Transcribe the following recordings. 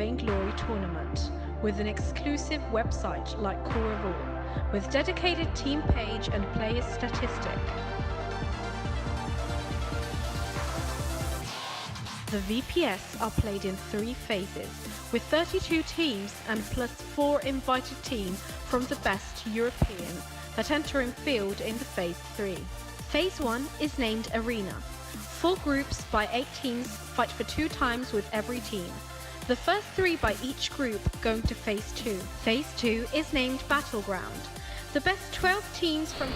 Vainglory tournament with an exclusive website like Core of All, with dedicated team page and player statistic. The VPS are played in 3 phases, with 32 teams and plus 4 invited teams from the best European that enter in field in the Phase 3. Phase 1 is named Arena. 4 groups by 8 teams fight for 2 times with every team. The first 3 by each group going to Phase 2. Phase 2 is named Battleground. The best 12 teams from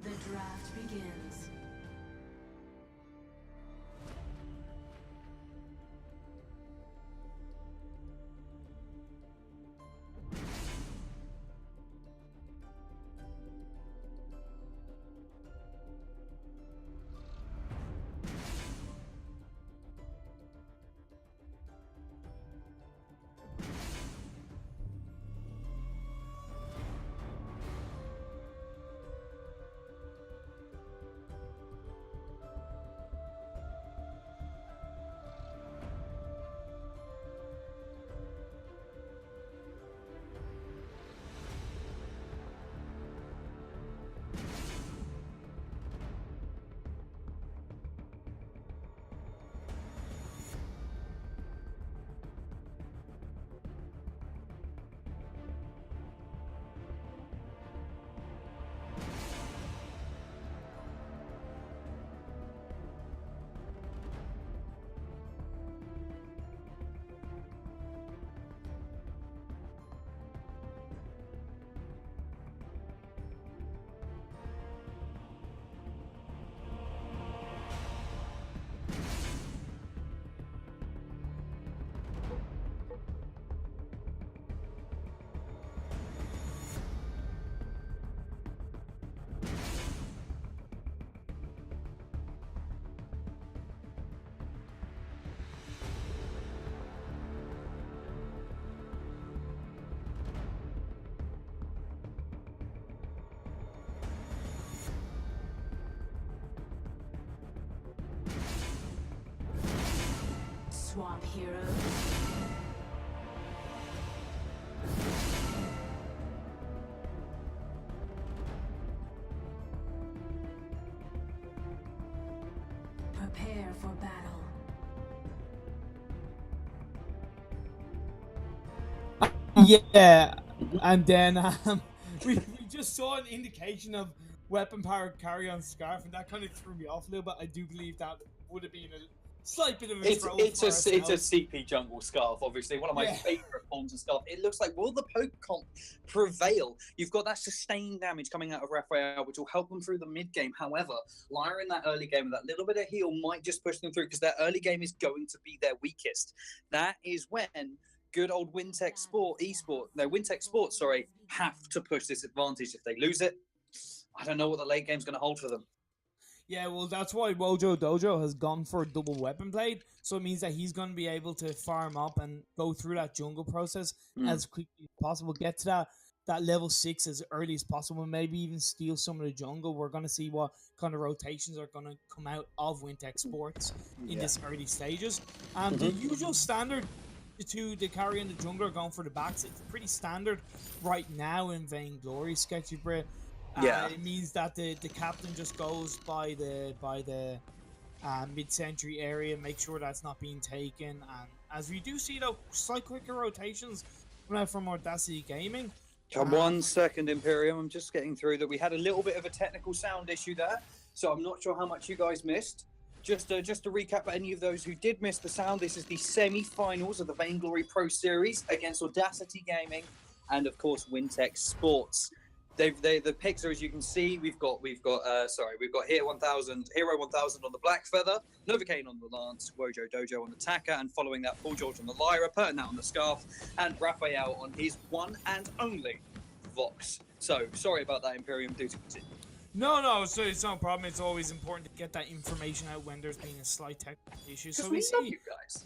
The draft begins. Swamp hero. Prepare for battle. Yeah, and then we just saw an indication of weapon powered carry on Scarf, and that kind of threw me off a little bit. I do believe that would have been a slight bit of a troll It's for a ourselves. CP jungle scarf, obviously one of my favorite forms of scarf. It looks like will the poke comp prevail? You've got that sustained damage coming out of Raphael, which will help them through the mid game. However, Lyra in that early game with that little bit of heal might just push them through because their early game is going to be their weakest. That is when good old Wintex Sports, have to push this advantage. If they lose it, I don't know what the late game's going to hold for them. Yeah, well, that's why Wojo Dojo has gone for a double weapon blade. So it means that he's going to be able to farm up and go through that jungle process as quickly as possible, get to that level 6 as early as possible, maybe even steal some of the jungle. We're going to see what kind of rotations are going to come out of Wintex Sports in this early stages. The usual standard the carry and the jungler are going for the backs. It's pretty standard right now in Vainglory, Sketchy Brit. It means that the captain just goes by the mid-century area, make sure that's not being taken. And as we do see, though, slight quicker rotations coming out from Audacity Gaming. 1 second, Imperium. I'm just getting through that. We had a little bit of a technical sound issue there, so I'm not sure how much you guys missed. Just to recap for any of those who did miss the sound, this is the semi-finals of the Vainglory Pro Series against Audacity Gaming and, of course, Wintex Sports. The picks are, as you can see, we've got Hero 1000 on the Black Feather, Novocaine on the Lance, Wojo Dojo on the Taka, and following that, Paul George on the Lyra, putting that on the Scarf, and Raphael on his one and only Vox. So, sorry about that, Imperium. Do continue. No, so it's no problem. It's always important to get that information out when there's been a slight technical issue. So we love you guys.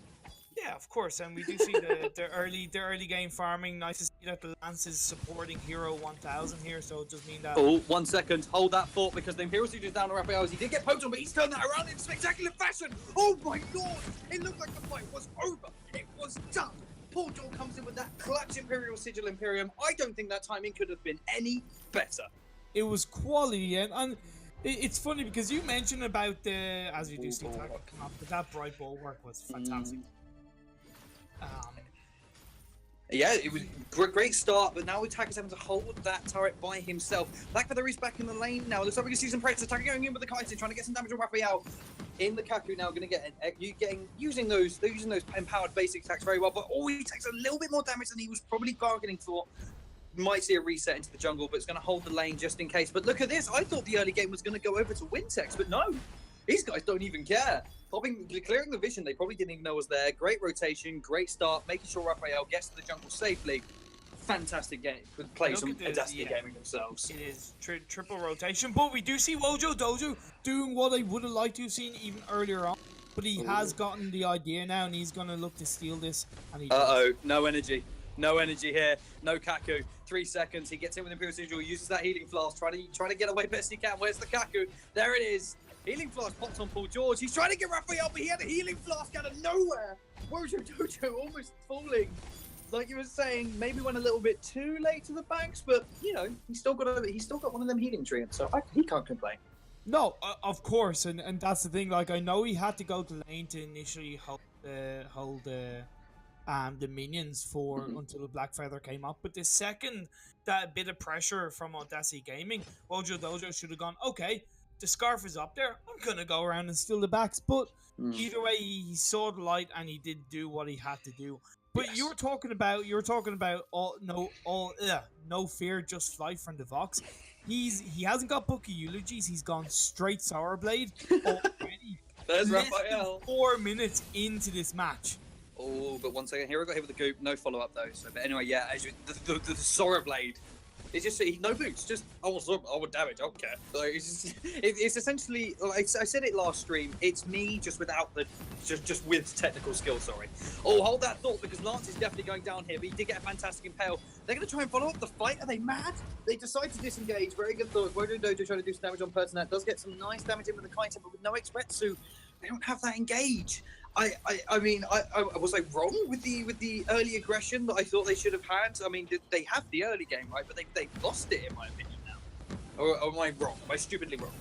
Yeah, of course, and we do see the early game farming. Nice to see that the Lance is supporting Hero 1000 here, so it does mean that. Oh, 1 second, hold that thought because the Imperial Siege is down on Raphael. He did get poked on, but he's turned that around in spectacular fashion. Oh my lord! It looked like the fight was over. It was done. Paul George comes in with that clutch Imperial Sigil Imperium. I don't think that timing could have been any better. It was quality, and it's funny because you mentioned about the, as we do see, but that bright ball work was fantastic. Yeah, it was a great start, but now Taka is having to hold that turret by himself. Blackfeather is back in the lane now. Looks like we can see some pressure. Taka going in with the Kaisen, trying to get some damage on Raphael. In the Kaku now, going to get using those empowered basic attacks very well, but he takes a little bit more damage than he was probably bargaining for. Might see a reset into the jungle, but it's going to hold the lane just in case. But look at this. I thought the early game was going to go over to Wintex, but no. These guys don't even care. Clearing the vision, they probably didn't even know was there. Great rotation, great start, making sure Raphael gets to the jungle safely. Fantastic game. Good plays from Audacity Gaming themselves. It is triple rotation, but we do see Wojo Dojo doing what I would have liked to have seen even earlier on. But he has gotten the idea now, and he's going to look to steal this. Uh-oh, no energy. No energy here. No Kaku. 3 seconds. He gets in with Imperial Sigil, uses that healing flask, trying to get away best he can. Where's the Kaku? There it is. Healing flask pops on Paul George. He's trying to get Raphael, but he had a healing flask out of nowhere. Wojo Dojo almost falling. Like you were saying, maybe went a little bit too late to the banks, but you know he's still got one of them healing treants, so he can't complain. No, of course, and that's the thing. Like I know he had to go to lane to initially hold the minions for until the Black Feather came up, but the second that bit of pressure from Audacity Gaming, Wojo Dojo should have gone, okay, the Scarf is up there, I'm gonna go around and steal the backs. But either way, he saw the light and he did do what he had to do. But you were talking about no fear, just flight from the Vox. He hasn't got Book of Eulogies. He's gone straight Sour Blade already. There's Raphael. 4 minutes into this match. Oh, but 1 second. Hero got hit with the goop. No follow up though. So, but anyway, yeah. The Sora Blade. It's just no boots. Just damage. I don't care. Like, it's essentially. Like I said it last stream. It's me just without the just with technical skill. Sorry. Oh, hold that thought because Lance is definitely going down here. But he did get a fantastic impale. They're going to try and follow up the fight. Are they mad? They decide to disengage. Very good thought. Wojo Dojo trying to do some damage on Pertinet. Does get some nice damage in with the Kaiten, but with no Expressu. They don't have that engage. I mean, was I wrong with the early aggression that I thought they should have had? I mean, they have the early game, right? But they've lost it, in my opinion, now. Or am I wrong? Am I stupidly wrong?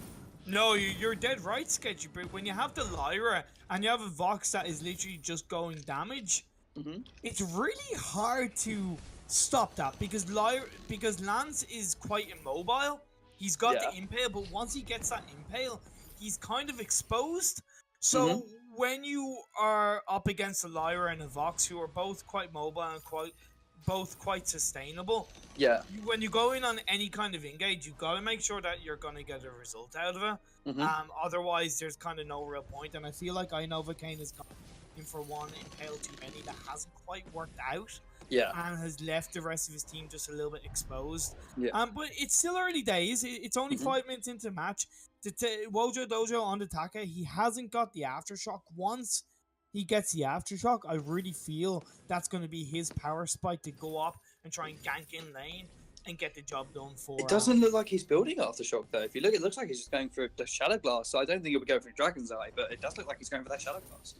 No, you're dead right, Sketchy. But when you have the Lyra and you have a Vox that is literally just going damage, it's really hard to stop that because Lance is quite immobile. He's got the impale, but once he gets that impale, he's kind of exposed. So when you are up against a Lyra and a Vox, who are both quite mobile and quite sustainable, when you go in on any kind of engage, you gotta make sure that you're gonna get a result out of it. Otherwise, there's kind of no real point. And I feel like Novocaine has gone in for one impale too many that hasn't quite worked out. And has left the rest of his team just a little bit exposed. But it's still early days. It's only 5 minutes into the match. Wojo Dojo on the Taka, he hasn't got the aftershock. Once he gets the aftershock, I really feel that's going to be his power spike to go up and try and gank in lane and get the job done for. It doesn't look like he's building aftershock though. If you look, it looks like he's just going for the Shadow Glass. So I don't think he'll be going for Dragon's Eye, but it does look like he's going for that Shadow Glass.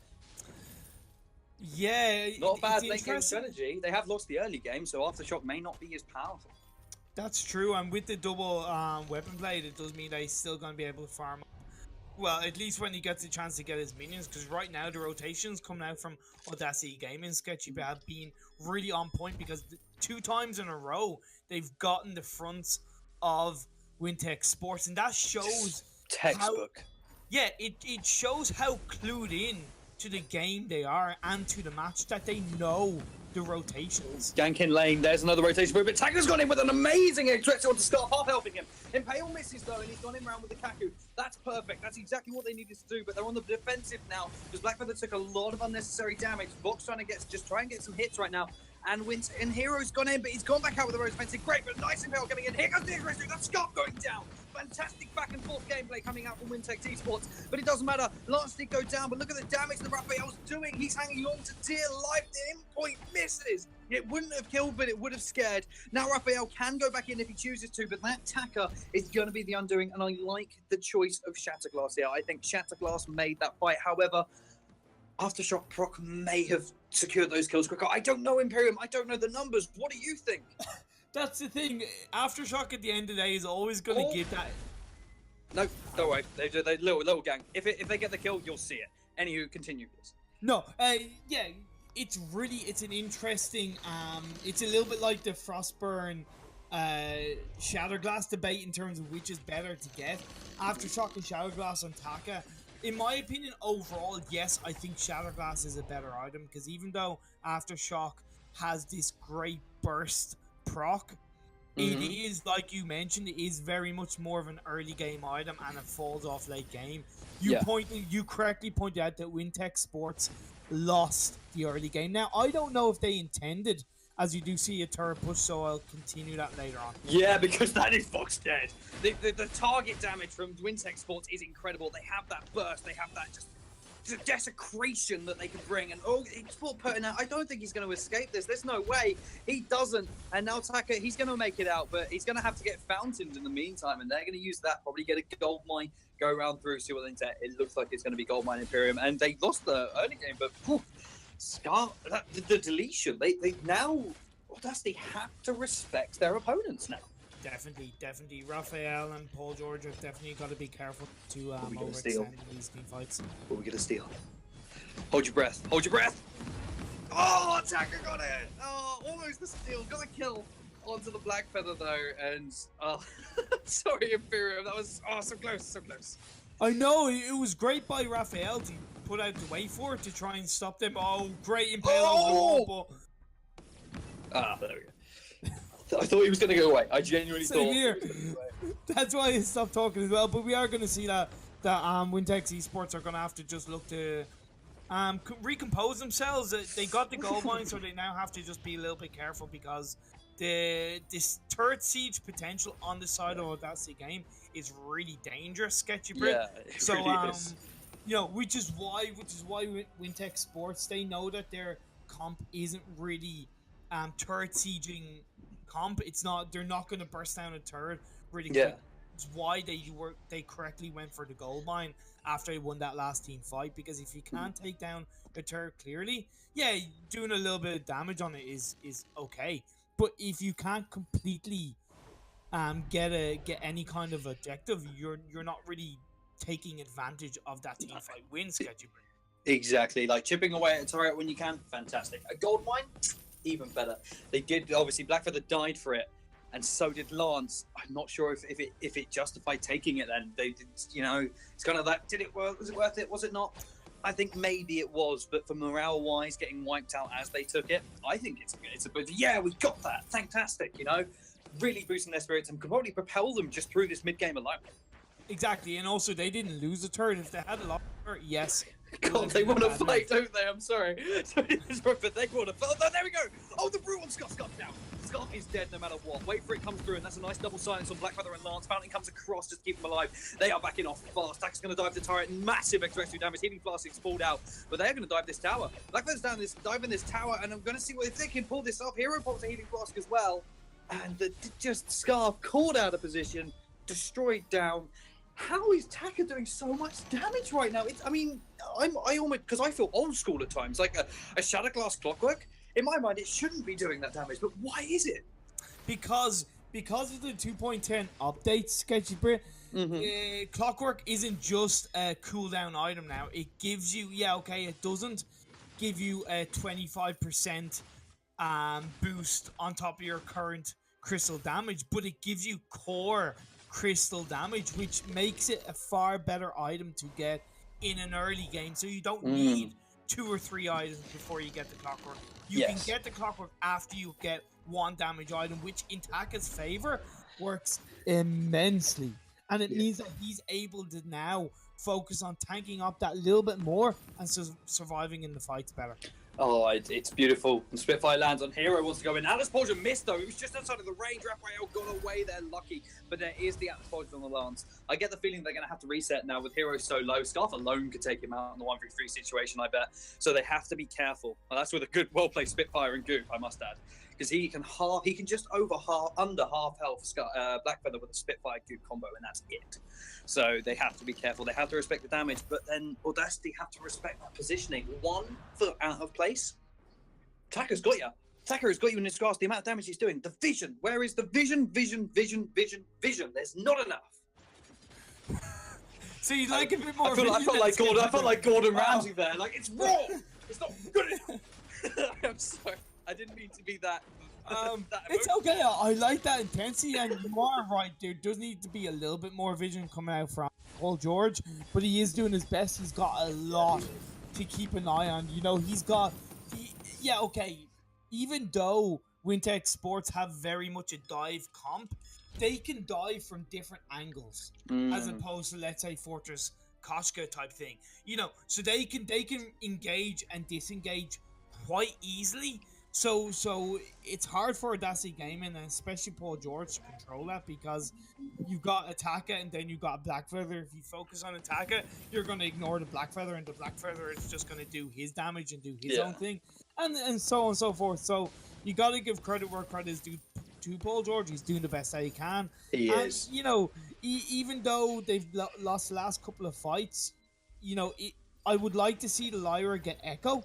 Yeah, not a bad late game strategy. They have lost the early game, so aftershock may not be as powerful. That's true, and with the double weapon blade, it does mean that he's still going to be able to farm up. Well, at least when he gets a chance to get his minions, because right now the rotations coming out from Audacity Gaming Sketchy have been really on point, because 2 times in a row they've gotten the fronts of Wintex Sports, and that shows textbook. It shows how clued in to the game they are and to the match, that they know the rotations. Gank in lane, there's another rotation move, but Taka's gone in with an amazing egg threat to start half helping him. Impale misses though, and he's gone in round with the Kaku. That's perfect, that's exactly what they needed to do, but they're on the defensive now, because Blackfeather took a lot of unnecessary damage. Vox trying to try and get some hits right now. And Hero's gone in, but he's gone back out with the Rose Fencing. Great, but nice impale coming in. Here goes the aggressive. That's Scott going down. Fantastic back and forth gameplay coming out from Wintex Esports. But it doesn't matter. Lance did go down, but look at the damage that Raphael's doing. He's hanging on to dear life. The endpoint misses. It wouldn't have killed, but it would have scared. Now Raphael can go back in if he chooses to, but that Taka is going to be the undoing. And I like the choice of Shatterglass here. I think Shatterglass made that fight. However, Aftershock proc may have secured those kills quicker. I don't know, Imperium. I don't know the numbers. What do you think? That's the thing. Aftershock at the end of the day is always going to give that. No, don't worry. They little gang. If they get the kill, you'll see it. Anywho, continue, please. No, yeah, it's an interesting. It's a little bit like the Frostburn, Shatterglass debate in terms of which is better to get. Aftershock and Shatterglass on Taka. In my opinion, overall, yes, I think Shatterglass is a better item, because even though Aftershock has this great burst proc, it is, like you mentioned, it is very much more of an early game item, and it falls off late game. You correctly pointed out that Wintex Sports lost the early game. Now, I don't know if they intended, as you do see a turret push, so I'll continue that later on. Yeah, because that is Fox dead. The target damage from Wintex Sports is incredible. They have that burst, they have that just desecration that they can bring, and it's all putting out. I don't think he's going to escape this. There's no way he doesn't. And now Taka, he's going to make it out, but he's going to have to get fountained in the meantime, and they're going to use that, probably get a gold mine, go around through, see what they intend. It looks like it's going to be gold mine Imperium, and they lost the early game, but the deletion, they now Audacity have to respect their opponents now. Definitely. Raphael and Paul George have definitely got to be careful to overextend these team fights. What are we going to steal? Hold your breath. Oh, Attacker got it! Oh, almost the steal. Got a kill onto the Blackfeather though, and sorry Imperium, that was so close. I know, it was great by Raphael to put out the way for it to try and stop them. Oh, great impale over the wall, but... there we go. I thought he was going to go away. I genuinely thought. Here. That's why I stopped talking as well. But we are going to see that Wintex Esports are going to have to just look to recompose themselves. They got the gold mine, so they now have to just be a little bit careful, because this third siege potential on the side of Audacity game is really dangerous, Sketchy Brit. Yeah, it so really is. which is why Wintex Sports, they know that their comp isn't really turret sieging comp. It's not. They're not going to burst down a turret really quick. why they correctly went for the gold mine after they won that last team fight, because if you can't take down a turret clearly, yeah, doing a little bit of damage on it is okay. But if you can't completely get any kind of objective, you're not really taking advantage of that team fight win schedule. Exactly, like chipping away at a turret when you can, fantastic. A gold mine, even better. They did, obviously Blackfeather died for it, and so did Lance. I'm not sure if it justified taking it then. They did, you know, it's kind of like, was it worth it? Was it not? I think maybe it was, but for morale wise, getting wiped out as they took it, I think it's a bit, yeah, we got that, fantastic, you know, really boosting their spirits and could probably propel them just through this mid game alone. Exactly, and also they didn't lose a turret. If they had a lot of turret, yes. God, they want to fight, don't they? I'm sorry. But they want to fight. Oh, there we go. Oh, the Brew on Scott's down. Scott is dead no matter what. Wait for it comes through, and that's a nice double silence on Blackfeather and Lance. Fountain comes across, just keep them alive. They are backing off fast. Tack's going to dive the turret. Massive extra damage. Healing Flask is pulled out, but they're going to dive this tower. Blackfeather's diving this tower, and I'm going to see if they can pull this off. Hero pops a Healing Flask as well, and just Scarf caught out of position, destroyed down. How is Taka doing so much damage right now? I almost, because I feel old school at times, like a Shadowglass Clockwork. In my mind, it shouldn't be doing that damage, but why is it? Because of the 2.10 update, Sketchy Brit, Clockwork isn't just a cooldown item now. It gives you, it doesn't give you a 25% boost on top of your current crystal damage, but it gives you core crystal damage, which makes it a far better item to get in an early game. So you don't need 2 or 3 items before you get the Clockwork. You can get the Clockwork after you get 1 damage item, which in Taka's favor works immensely. And it means that he's able to now focus on tanking up that little bit more and surviving in the fights better. Oh, it's beautiful. And Spitfire lands on Hero, wants to go in. Atlas Poison missed though. It was just outside of the range. Raphael got away there, lucky. But there is the Atlas Poison on the Lance. I get the feeling they're going to have to reset now with Hero so low. Scarf alone could take him out in the 1v3 situation, I bet. So they have to be careful. And that's with a good, well-played Spitfire and Goop, I must add. Because he can just under half health Blackfeather with a Spitfire Goop combo, and that's it. So they have to be careful. They have to respect the damage, but then Audacity have to respect that positioning. 1 foot out of place. Taka's got you. Taka has got you in his grasp. The amount of damage he's doing. The vision. Where is the vision? There's not enough. So you'd like a bit more. I felt like Gordon Ramsay there. Like, it's raw. It's not good enough. I'm sorry. I didn't mean to be that. It's okay. I like that intensity, and you are right. There does need to be a little bit more vision coming out from Paul George, but he is doing his best. He's got a lot to keep an eye on. You know, he's got. Even though Wintex Sports have very much a dive comp, they can dive from different angles as opposed to, let's say, Fortress Koshka type thing. You know, so they can engage and disengage quite easily. So it's hard for Audacity Gaming, and especially Paul George, to control that, because you've got Attacker and then you've got Blackfeather. If you focus on Attacker, you're going to ignore the Blackfeather, and the Blackfeather is just going to do his damage and do his own thing, and so on and so forth. So you got to give credit where credit is due to Paul George. He's doing the best that he can. He is. You know, even though they've lost the last couple of fights, you know, I would like to see the Lyra get Echo.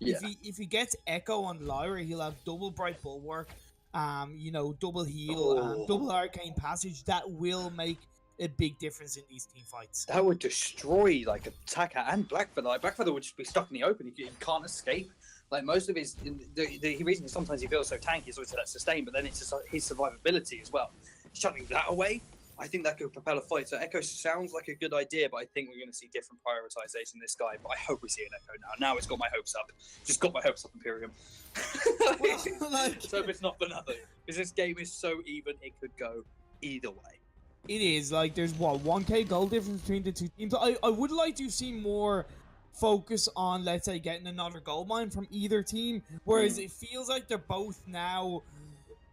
Yeah. If he gets Echo on Lyra, he'll have double Bright Bulwark, double heal, double Arcane Passage. That will make a big difference in these team fights. That would destroy like Attacker and Blackfeather. Like, Blackfeather would just be stuck in the open. He can't escape. Like, most of his the reason sometimes he feels so tanky is always that sustain, but then it's just his survivability as well. Shutting that away, I think that could propel a fight. So Echo sounds like a good idea, but I think we're going to see different prioritization in this guy. But I hope we see an Echo now. Now it's got my hopes up. Just got my hopes up, Imperium. So if it's not for nothing, because this game is so even, it could go either way. It is. Like, there's 1k goal difference between the two teams. I would like to see more focus on, let's say, getting another gold mine from either team, whereas it feels like they're both now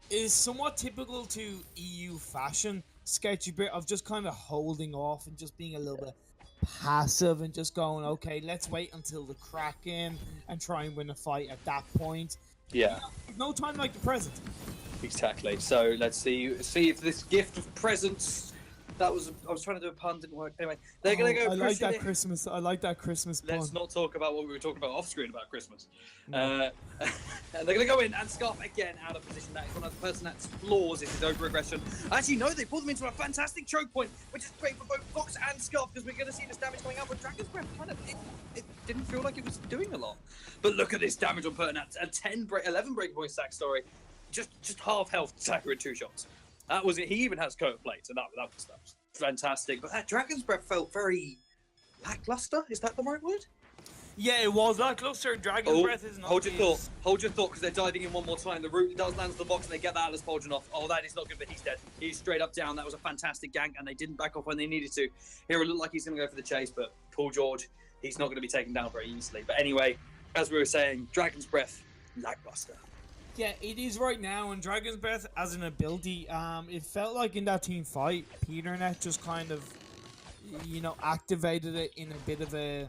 is somewhat typical to EU fashion. Sketchy bit of just kind of holding off and just being a little bit passive and just going, okay, let's wait until the Kraken and try and win a fight at that point. Yeah. No time like the present. Exactly. So let's see if this gift of presence That was I was trying to do a pun, didn't work. Anyway, they're gonna go. I like pushing that it. Christmas. I like that Christmas pun. Let's not talk about what we were talking about off screen about Christmas. No. And they're going to go in, and Scarf again out of position. That is one of the person that's flaws is his over-aggression. Actually, no, they pulled them into a fantastic choke point, which is great for both Fox and Scarf, because we're going to see this damage coming up. But Dragon's Breath kind of, it didn't feel like it was doing a lot. But look at this damage on Pertinat. A 11 breakpoint stack story. Just half health attacker in 2 shots. That was it. He even has coat plates, and that was fantastic. But that Dragon's Breath felt very lackluster. Is that the right word? Yeah, it was lackluster. Dragon's Breath is not. Hold your thought, because they're diving in one more time. The root does land to the box, and they get that Atlas Pauldron off. Oh, that is not good, but he's dead. He's straight up down. That was a fantastic gank, and they didn't back off when they needed to. Here it looked like he's going to go for the chase, but Paul George, he's not going to be taken down very easily. But anyway, as we were saying, Dragon's Breath, lackluster. Yeah, it is right now, and Dragon's Breath as an ability, it felt like in that team fight, PeterNet just kind of, activated it in a bit of a,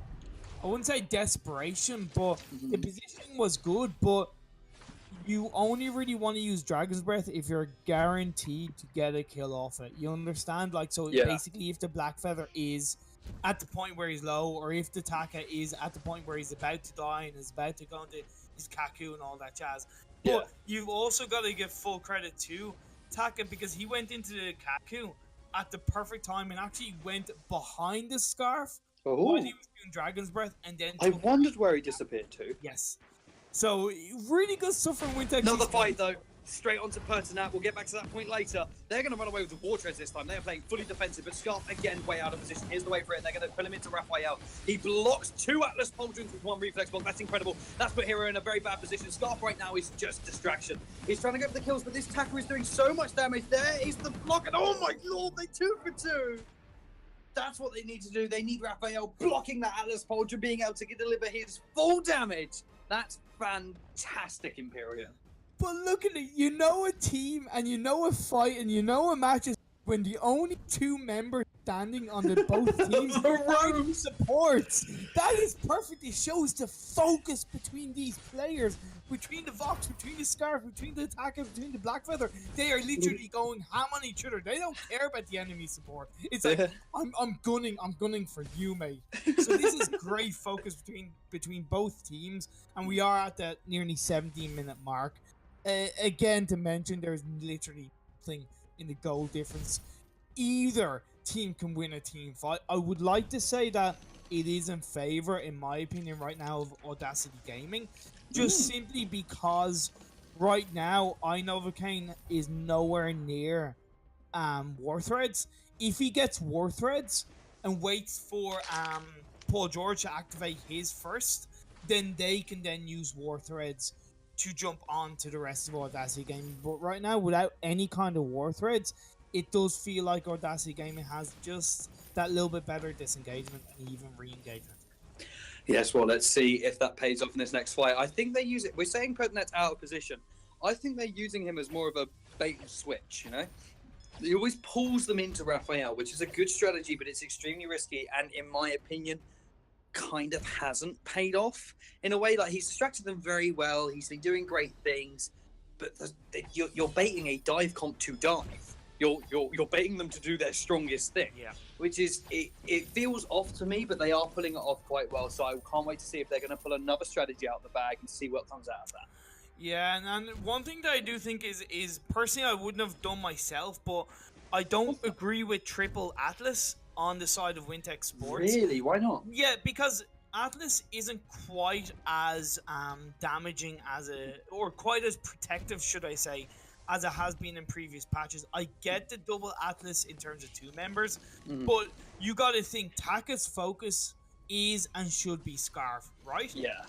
I wouldn't say desperation, but the positioning was good, but you only really want to use Dragon's Breath if you're guaranteed to get a kill off it. You understand? Basically, if the Black Feather is at the point where he's low, or if the Taka is at the point where he's about to die and is about to go into his Kaku and all that jazz. But you've also got to give full credit to Taka, because he went into the Kaku at the perfect time and actually went behind the Scarf while he was doing Dragon's Breath, and then I wondered where he disappeared to. Yes. So, really good stuff from Wintex. Another fight, though. Straight onto Pertinat. We'll get back to that point later. They're going to run away with the War Treads this time. They're playing fully defensive, but Scarf, again, way out of position. Here's the way for it. They're going to pull him into Raphael. He blocks 2 Atlas Pauldrons with 1 reflex block. That's incredible. That's put Hero in a very bad position. Scarf right now is just distraction. He's trying to go for the kills, but this Tacker is doing so much damage. There is the block, and oh my lord, they 2 for 2. That's what they need to do. They need Raphael blocking that Atlas Pauldron, being able to deliver his full damage. That's fantastic, Imperium. But look at it, a team and a fight and a match is when the only 2 members standing on the both teams are supports. That is perfect. It shows the focus between these players, between the Vox, between the Scarf, between the Attacker, between the Black Feather. They are literally going ham on each other. They don't care about the enemy support. It's like, I'm gunning for you, mate. So this is great focus between both teams, and we are at that nearly 17-minute mark. Again, to mention, there's literally nothing in the goal difference. Either team can win a team fight. I would like to say that it is in favor, in my opinion, right now of Audacity Gaming, just simply because right now Novocaine is nowhere near War Threads. If he gets War Threads and waits for Paul George to activate his first, then they can then use War Threads to jump on to the rest of Audacity Gaming. But right now, without any kind of War Threads, it does feel like Audacity Gaming has just that little bit better disengagement and even re-engagement. Yes, well, let's see if that pays off in this next fight. I think they use it. We're saying Pertinet's out of position. I think they're using him as more of a bait and switch, He always pulls them into Raphael, which is a good strategy, but it's extremely risky, and in my opinion, kind of hasn't paid off in a way. Like, he's distracted them very well. He's been doing great things, but you're baiting a dive comp to dive. You're baiting them to do their strongest thing. Yeah. Which is it feels off to me, but they are pulling it off quite well. So I can't wait to see if they're going to pull another strategy out of the bag and see what comes out of that. Yeah, and one thing that I do think is personally I wouldn't have done myself, but I don't agree with triple Atlas on the side of Wintex Sports. Really? Why not? Yeah, because Atlas isn't quite as damaging or quite as protective, should I say, as it has been in previous patches. I get the double Atlas in terms of 2 members, but you got to think Taka's focus is and should be Scarf, right? Yeah.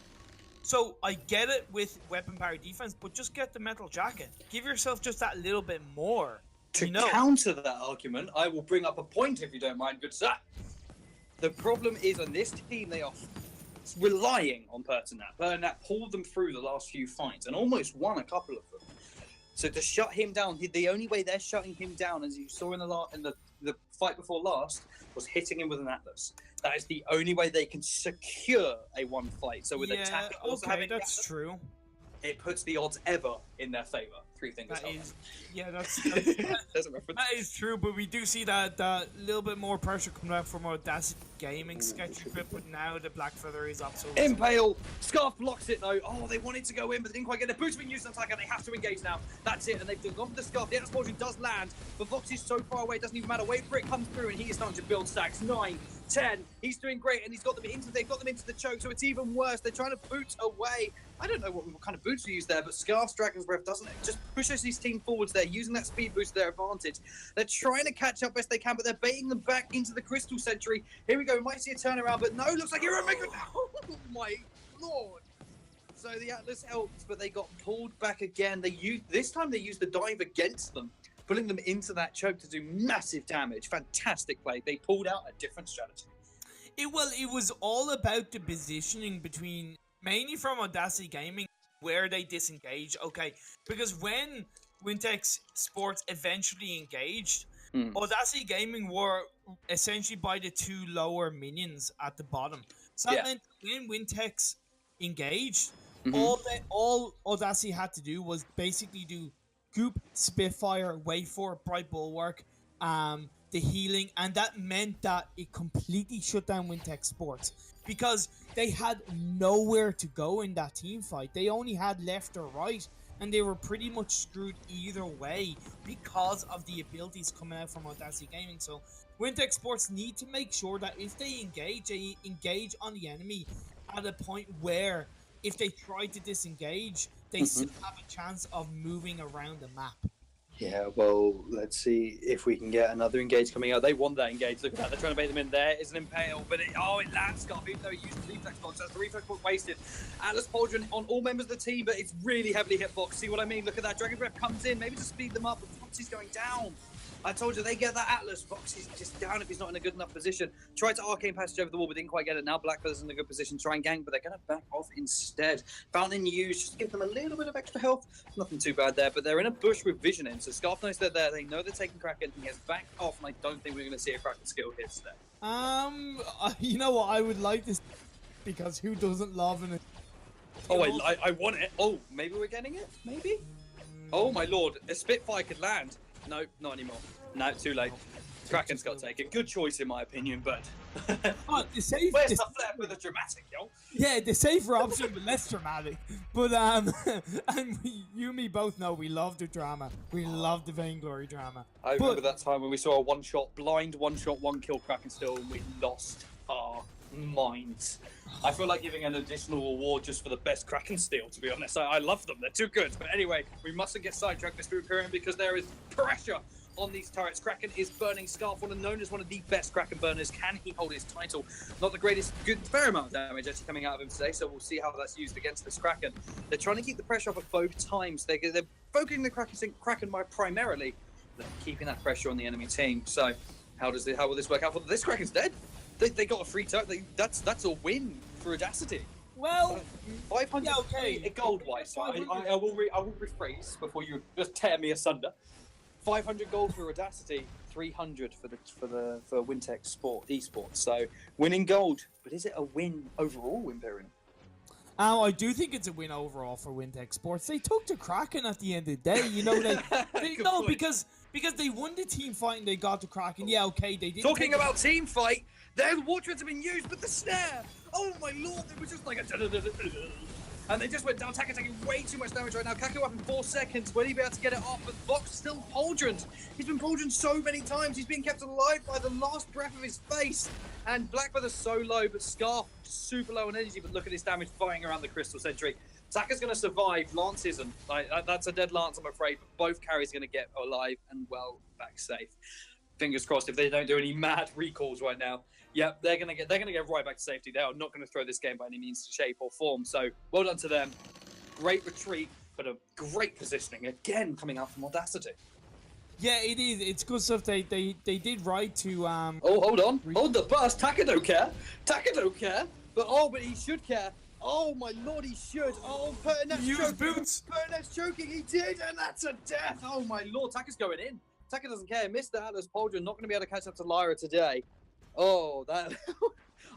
So I get it with weapon power defense, but just get the metal jacket. Give yourself just that little bit more. To counter that argument, I will bring up a point, if you don't mind, good sir. The problem is, on this team, they are relying on Pertinat. Pertinat pulled them through the last few fights and almost won a couple of them. So to shut him down, the only way they're shutting him down, as you saw in the fight before last, was hitting him with an Atlas. That is the only way they can secure a 1 fight. So with attack, also having that's Atlas, true. it puts the odds ever in their favor. Three fingers. That is, yeah, that's There's a reference. that is true. But we do see that little bit more pressure coming out from Audacity Gaming sketchy bit. But now the Black Feather is up. So Impale! Scarf blocks it though. Oh, they wanted to go in, but they didn't quite get it. Boots being used on attack, and they have to engage now. That's it, and they've gone for the Scarf. The explosion does land, but Vox is so far away, it doesn't even matter. Wait for it, comes through, and he is starting to build stacks. 9, 10. He's doing great, and they've got them into the choke, so it's even worse. They're trying to boot away. I don't know what kind of boots we use there, but Scarf's Dragon's Breath doesn't it? Just pushes these team forwards there, using that speed boost to their advantage. They're trying to catch up best they can, but they're baiting them back into the Crystal Sentry. Here we go, we might see a turnaround, but no, looks like Hero Maker. Oh my lord. So the Atlas helped, but they got pulled back again. This time they used the dive against them, pulling them into that choke to do massive damage. Fantastic play. They pulled out a different strategy. it was all about the positioning between, mainly from Audacity Gaming, where they disengage. Okay, because when Wintex Sports eventually engaged, Audacity Gaming were essentially by the 2 lower minions at the bottom. So that meant when Wintex engaged, all Audacity had to do was basically do Goop, Spitfire, wait for it, Bright Bulwark, the healing, and that meant that it completely shut down Wintex Sports because they had nowhere to go in that team fight. They only had left or right, and they were pretty much screwed either way because of the abilities coming out from Audacity Gaming. So Wintex Sports need to make sure that if they engage on the enemy at a point where if they try to disengage, they still have a chance of moving around the map. Yeah, well, let's see if we can get another engage coming out. They want that engage. Look at that. They're trying to bait them in. There is an impale, but it lands Scarf, even though he used the reflex box. That's the reflex box wasted. Atlas Pauldron on all members of the team, but it's really heavily hit box. See what I mean? Look at that. Dragon Breath comes in, maybe to speed them up, but Foxy's going down. I told you, they get that Atlas. Foxy's just down if he's not in a good enough position. Tried to arcane passage over the wall, but didn't quite get it. Now Blackfeather's in a good position to try and gank, but they're going to back off instead. Fountain used just to give them a little bit of extra health. Nothing too bad there, but they're in a bush with Vision in, so Scarf knows they're there. They know they're taking Kraken. He has backed off, and I don't think we're going to see a Kraken skill hit today. You know what? I would like this because who doesn't love an... Oh, I want it. Oh, maybe we're getting it? Maybe? Oh, my lord. A Spitfire could land. No, not anymore. No, too late. Kraken's got taken. Good choice in my opinion, but the safe. Where's the flair for the dramatic, yo? Yeah, the safer option, but less dramatic. But and you and me both know we love the drama. We love the Vainglory drama. I remember that time when we saw a blind one-shot, one-kill Kraken still, and we lost our minds. I feel like giving an additional award just for the best Kraken steal, to be honest. I love them. They're too good. But anyway, we mustn't get sidetracked this Spirit Pyramid because there is pressure on these turrets. Kraken is burning Scarf, one known as one of the best Kraken burners. Can he hold his title? Not the greatest, fair amount of damage actually coming out of him today, so we'll see how that's used against this Kraken. They're trying to keep the pressure up at both times. They're focusing the Kraken primarily, they're keeping that pressure on the enemy team. So how will this work out for this Kraken's dead? They got a free turret. That's a win for Audacity. Well, 500 yeah, okay. gold wise. So I will rephrase before you just tear me asunder. 500 gold for Audacity, 300 for Wintex Esports. So winning gold, but is it a win overall, Imperium? I do think it's a win overall for Wintex Sports. They took the Kraken at the end of the day. You know, no, because they won the team fight and they got the Kraken. Yeah, okay, they did. Talking about team fight, their war treads have been used, but the snare. Oh my lord, it was just like a and they just went down. Taka taking way too much damage right now. Kaku up in 4 seconds. Will he be able to get it off? But Vox still pauldroned. He's been pauldroned so many times. He's being kept alive by the last breath of his face. And Blackfeather's so low, but Scarf super low on energy. But look at his damage fighting around the Crystal Sentry. Taka's going to survive. Lance isn't. That's a dead Lance, I'm afraid. But both carries going to get alive and well back safe. Fingers crossed if they don't do any mad recalls right now. Yep, they're gonna get right back to safety. They are not going to throw this game by any means, shape, or form. So well done to them. Great retreat, but a great positioning again coming out from Audacity. Yeah, it is. It's good stuff. They did right to Oh, hold on, hold the bus. Taka don't care. Taka don't care. But he should care. Oh my lord, he should. Oh, Pertinet's choking. Boots. Pertinet's choking. He did, and that's a death. Oh my lord, Taka's going in. Taka doesn't care. Mr. Atlas Pauldron not going to be able to catch up to Lyra today. Oh, that...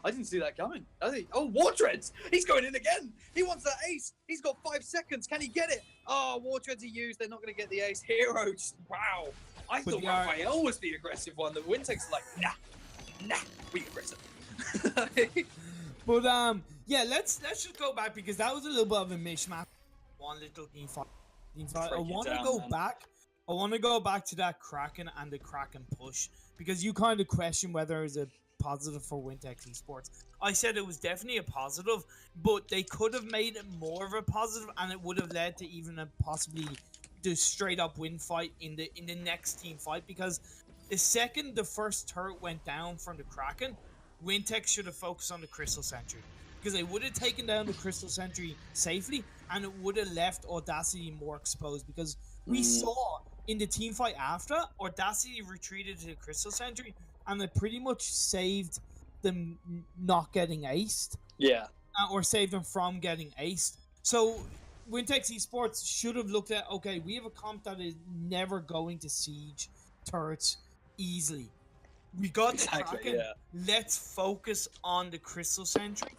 I didn't see that coming. Oh, Wardreads! He's going in again. He wants that ace. He's got 5 seconds. Can he get it? Oh, Wardreads he used. They're not going to get the ace. Hero, just, wow. I But thought Raphael was the aggressive one. The Wintex is like, nah, we aggressive. But yeah, let's just go back because that was a little bit of a mishmash. One little team fight. I want to go back. I want to go back to that Kraken and the Kraken push because you kind of question whether it's a positive for Wintex Esports. I said it was definitely a positive, but they could have made it more of a positive, and it would have led to even a possibly the straight up win fight in the next team fight. Because the second the first turret went down from the Kraken, Wintex should have focused on the Crystal Sentry because they would have taken down the Crystal Sentry safely, and it would have left Audacity more exposed because we saw in the team fight after, Audacity retreated to the Crystal Sentry, and it pretty much saved them not getting aced. Yeah. Or saved them from getting aced. So, Wintex Esports should have looked at, okay, we have a comp that is never going to siege turrets easily. We got the Kraken. Yeah. Let's focus on the Crystal Sentry,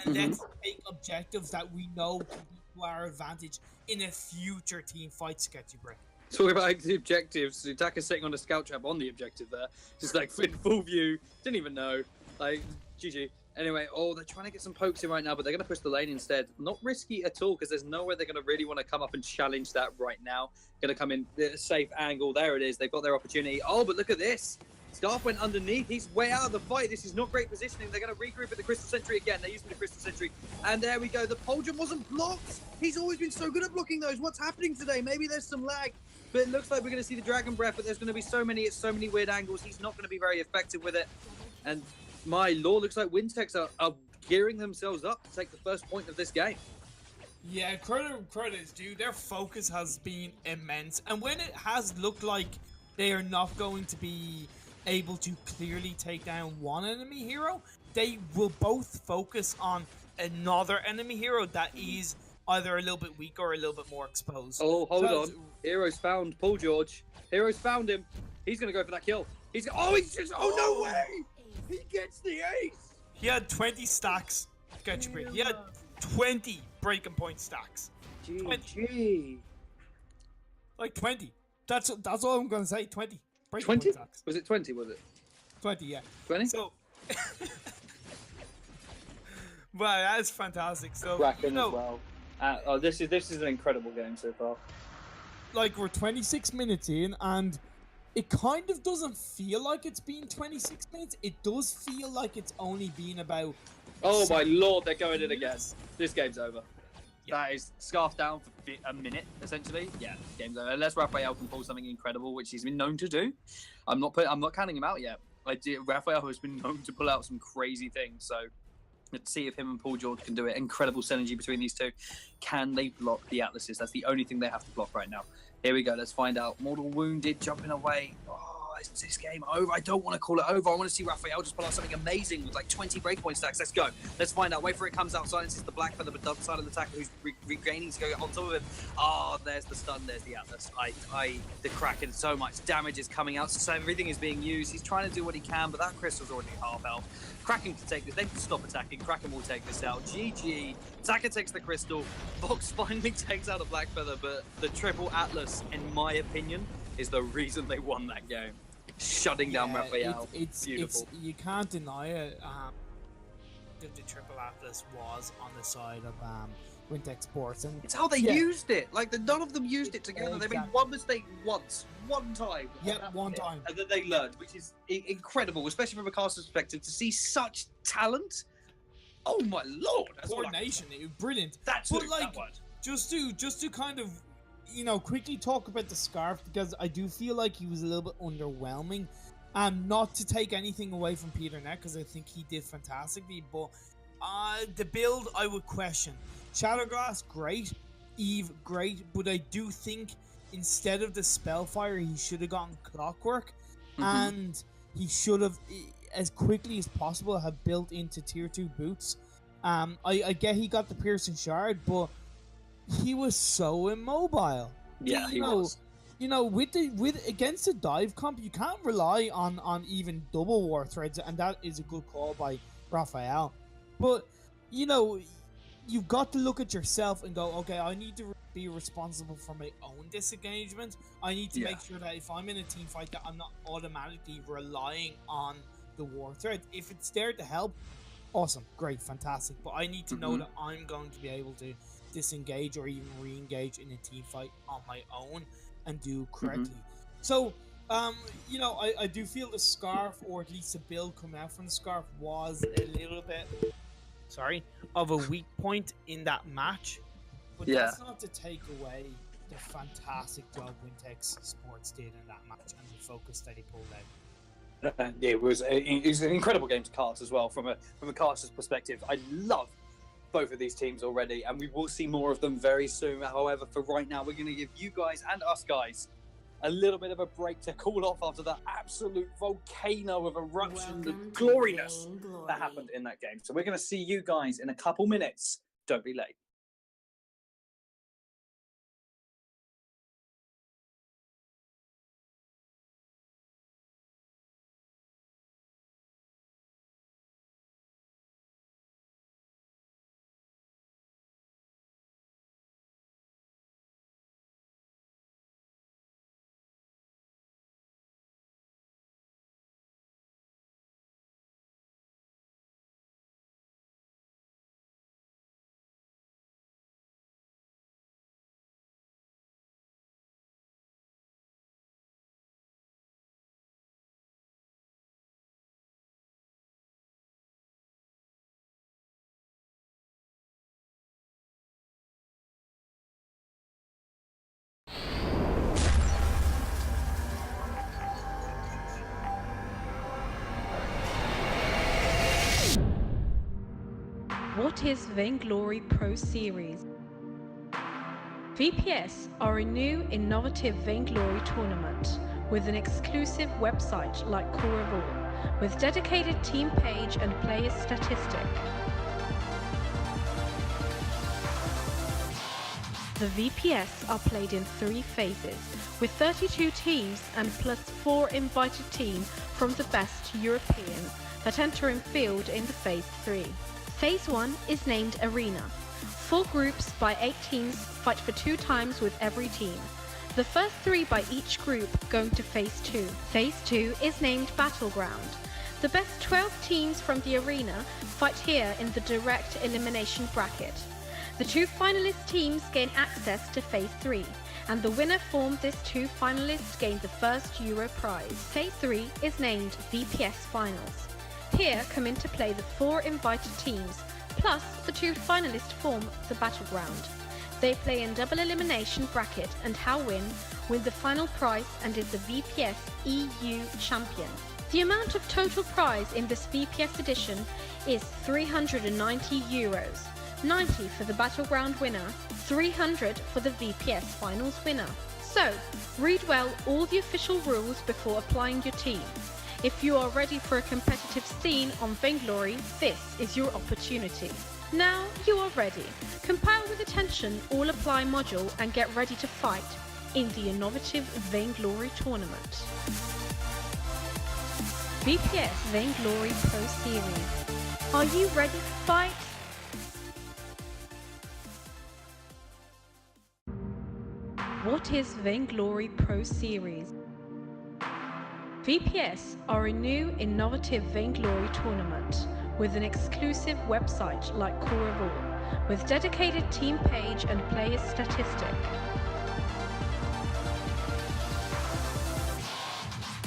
and let's take objectives that we know can be to our advantage in a future team fight, Sketchy Brick. Talking about the objectives, Utaka's sitting on a scout trap on the objective there. Just like in full view. Didn't even know. Like, GG. Anyway, they're trying to get some pokes in right now, but they're going to push the lane instead. Not risky at all, because there's nowhere they're going to really want to come up and challenge that right now. Going to come in a safe angle. There it is. They've got their opportunity. Oh, but look at this. Scarf went underneath. He's way out of the fight. This is not great positioning. They're going to regroup at the Crystal Sentry again. They're using the Crystal Sentry. And there we go. The Pauldron wasn't blocked. He's always been so good at blocking those. What's happening today? Maybe there's some lag. But it looks like we're going to see the Dragon Breath, but there's going to be so many weird angles. He's not going to be very effective with it. And my lord, looks like Wintex are gearing themselves up to take the first point of this game. Yeah, credit is due. Their focus has been immense. And when it has looked like they are not going to be able to clearly take down one enemy hero, they will both focus on another enemy hero that is either a little bit weaker or a little bit more exposed. Oh, hold on. Heroes found Paul George. Heroes found him. He's going to go for that kill. He's no way! He gets the ace! He had 20 stacks. Sketchy Brick. He had 20 breaking point stacks. GG. Like 20. That's all I'm going to say. 20. Breaking 20? point stacks. Was it 20, was it? 20, yeah. 20? So, well, that's fantastic. So, Kraken as well. This is an incredible game so far. Like, we're 26 minutes in, and it kind of doesn't feel like it's been 26 minutes. It does feel like it's only been about... Oh my lord, they're going in again. minutes. This game's over. Yeah. That is scarf down for a minute, essentially. Yeah, game's over. Unless Raphael can pull something incredible, which he's been known to do. I'm not counting him out yet. Raphael has been known to pull out some crazy things, so let's see if him and Paul George can do it. Incredible synergy between these two. Can they block the Atlases? That's the only thing they have to block right now. Here we go. Let's find out. Mortal Wounded jumping away. Oh, is this game over? I don't want to call it over. I want to see Raphael just pull out something amazing with like 20 breakpoint stacks. Let's go. Let's find out. Wait for it comes out. Silences the Black Feather, but doesn't silence the attacker who's regaining to go on top of him. Oh, there's the stun. There's the Atlas. The Kraken. So much damage is coming out. So everything is being used. He's trying to do what he can, but that crystal's already half health. Kraken can take this. They can stop attacking. Kraken will take this out. GG. Taka takes the crystal. Vox finally takes out a Black Feather, but the triple Atlas, in my opinion, is the reason they won that game. Shutting down Raphael. Beautiful. You can't deny it. The triple Atlas was on the side of Wintex Sports, and it's how they used it. Like none of them used it together. Exactly. They made one mistake once, one time. Yeah, one time. And then they learned, which is incredible, especially from a caster's perspective, to see such talent. Oh my lord! That's coordination, it was brilliant. That's but what like, that was. just to kind of, quickly talk about the Scarf, because I do feel like he was a little bit underwhelming. Not to take anything away from Peter Net, because I think he did fantastically, but the build I would question. Shadowglass, great. Eve, great. But I do think instead of the Spellfire, he should have gotten Clockwork, and he should have, as quickly as possible, have built into tier 2 boots. I get he got the Piercing Shard, but he was so immobile. Yeah, he was. With against a dive comp, you can't rely on even double war threads, and that is a good call by Raphael. But, you know, you've got to look at yourself and go, okay, I need to be responsible for my own disengagement. I need to make sure that if I'm in a team fight that I'm not automatically relying on the war thread. If it's there to help, awesome, great, fantastic. But I need to know that I'm going to be able to disengage or even re-engage in a team fight on my own and do correctly. So, you know, I do feel the Scarf, or at least the build coming out from the Scarf, was a little bit, of a weak point in that match. But that's not to take away the fantastic job Wintex Sports did in that match and the focus that he pulled out. It was an incredible game to cast as well from a caster's perspective. I love both of these teams already, and we will see more of them very soon. However, for right now, we're going to give you guys and us guys a little bit of a break to cool off after that absolute volcano of eruption, the gloriness that happened in that game. So we're going to see you guys in a couple minutes. Don't be late. What is Vainglory Pro Series? VPS are a new, innovative Vainglory tournament with an exclusive website like Core of All, with dedicated team page and player statistic. The VPS are played in 3 phases, with 32 teams and plus 4 invited teams from the best European that enter in field in the Phase 3. Phase 1 is named Arena. 4 groups by 8 teams fight for 2 times with every team. The first 3 by each group going to Phase 2. Phase 2 is named Battleground. The best 12 teams from the Arena fight here in the direct elimination bracket. The 2 finalist teams gain access to Phase 3, and the winner formed this 2 finalists gain the first Euro prize. Phase 3 is named VPS Finals. Here come into play the 4 invited teams, plus the 2 finalists form the Battleground. They play in double elimination bracket, and how win the final prize and is the VPS EU champion. The amount of total prize in this VPS edition is €390, 90 for the Battleground winner, 300 for the VPS Finals winner. So, read well all the official rules before applying your team. If you are ready for a competitive scene on Vainglory, this is your opportunity. Now you are ready. Compile with attention all apply module and get ready to fight in the innovative Vainglory tournament. VPS Vainglory Pro Series. Are you ready to fight? What is Vainglory Pro Series? VPS are a new, innovative Vainglory tournament with an exclusive website like Core of All, with dedicated team page and player statistic.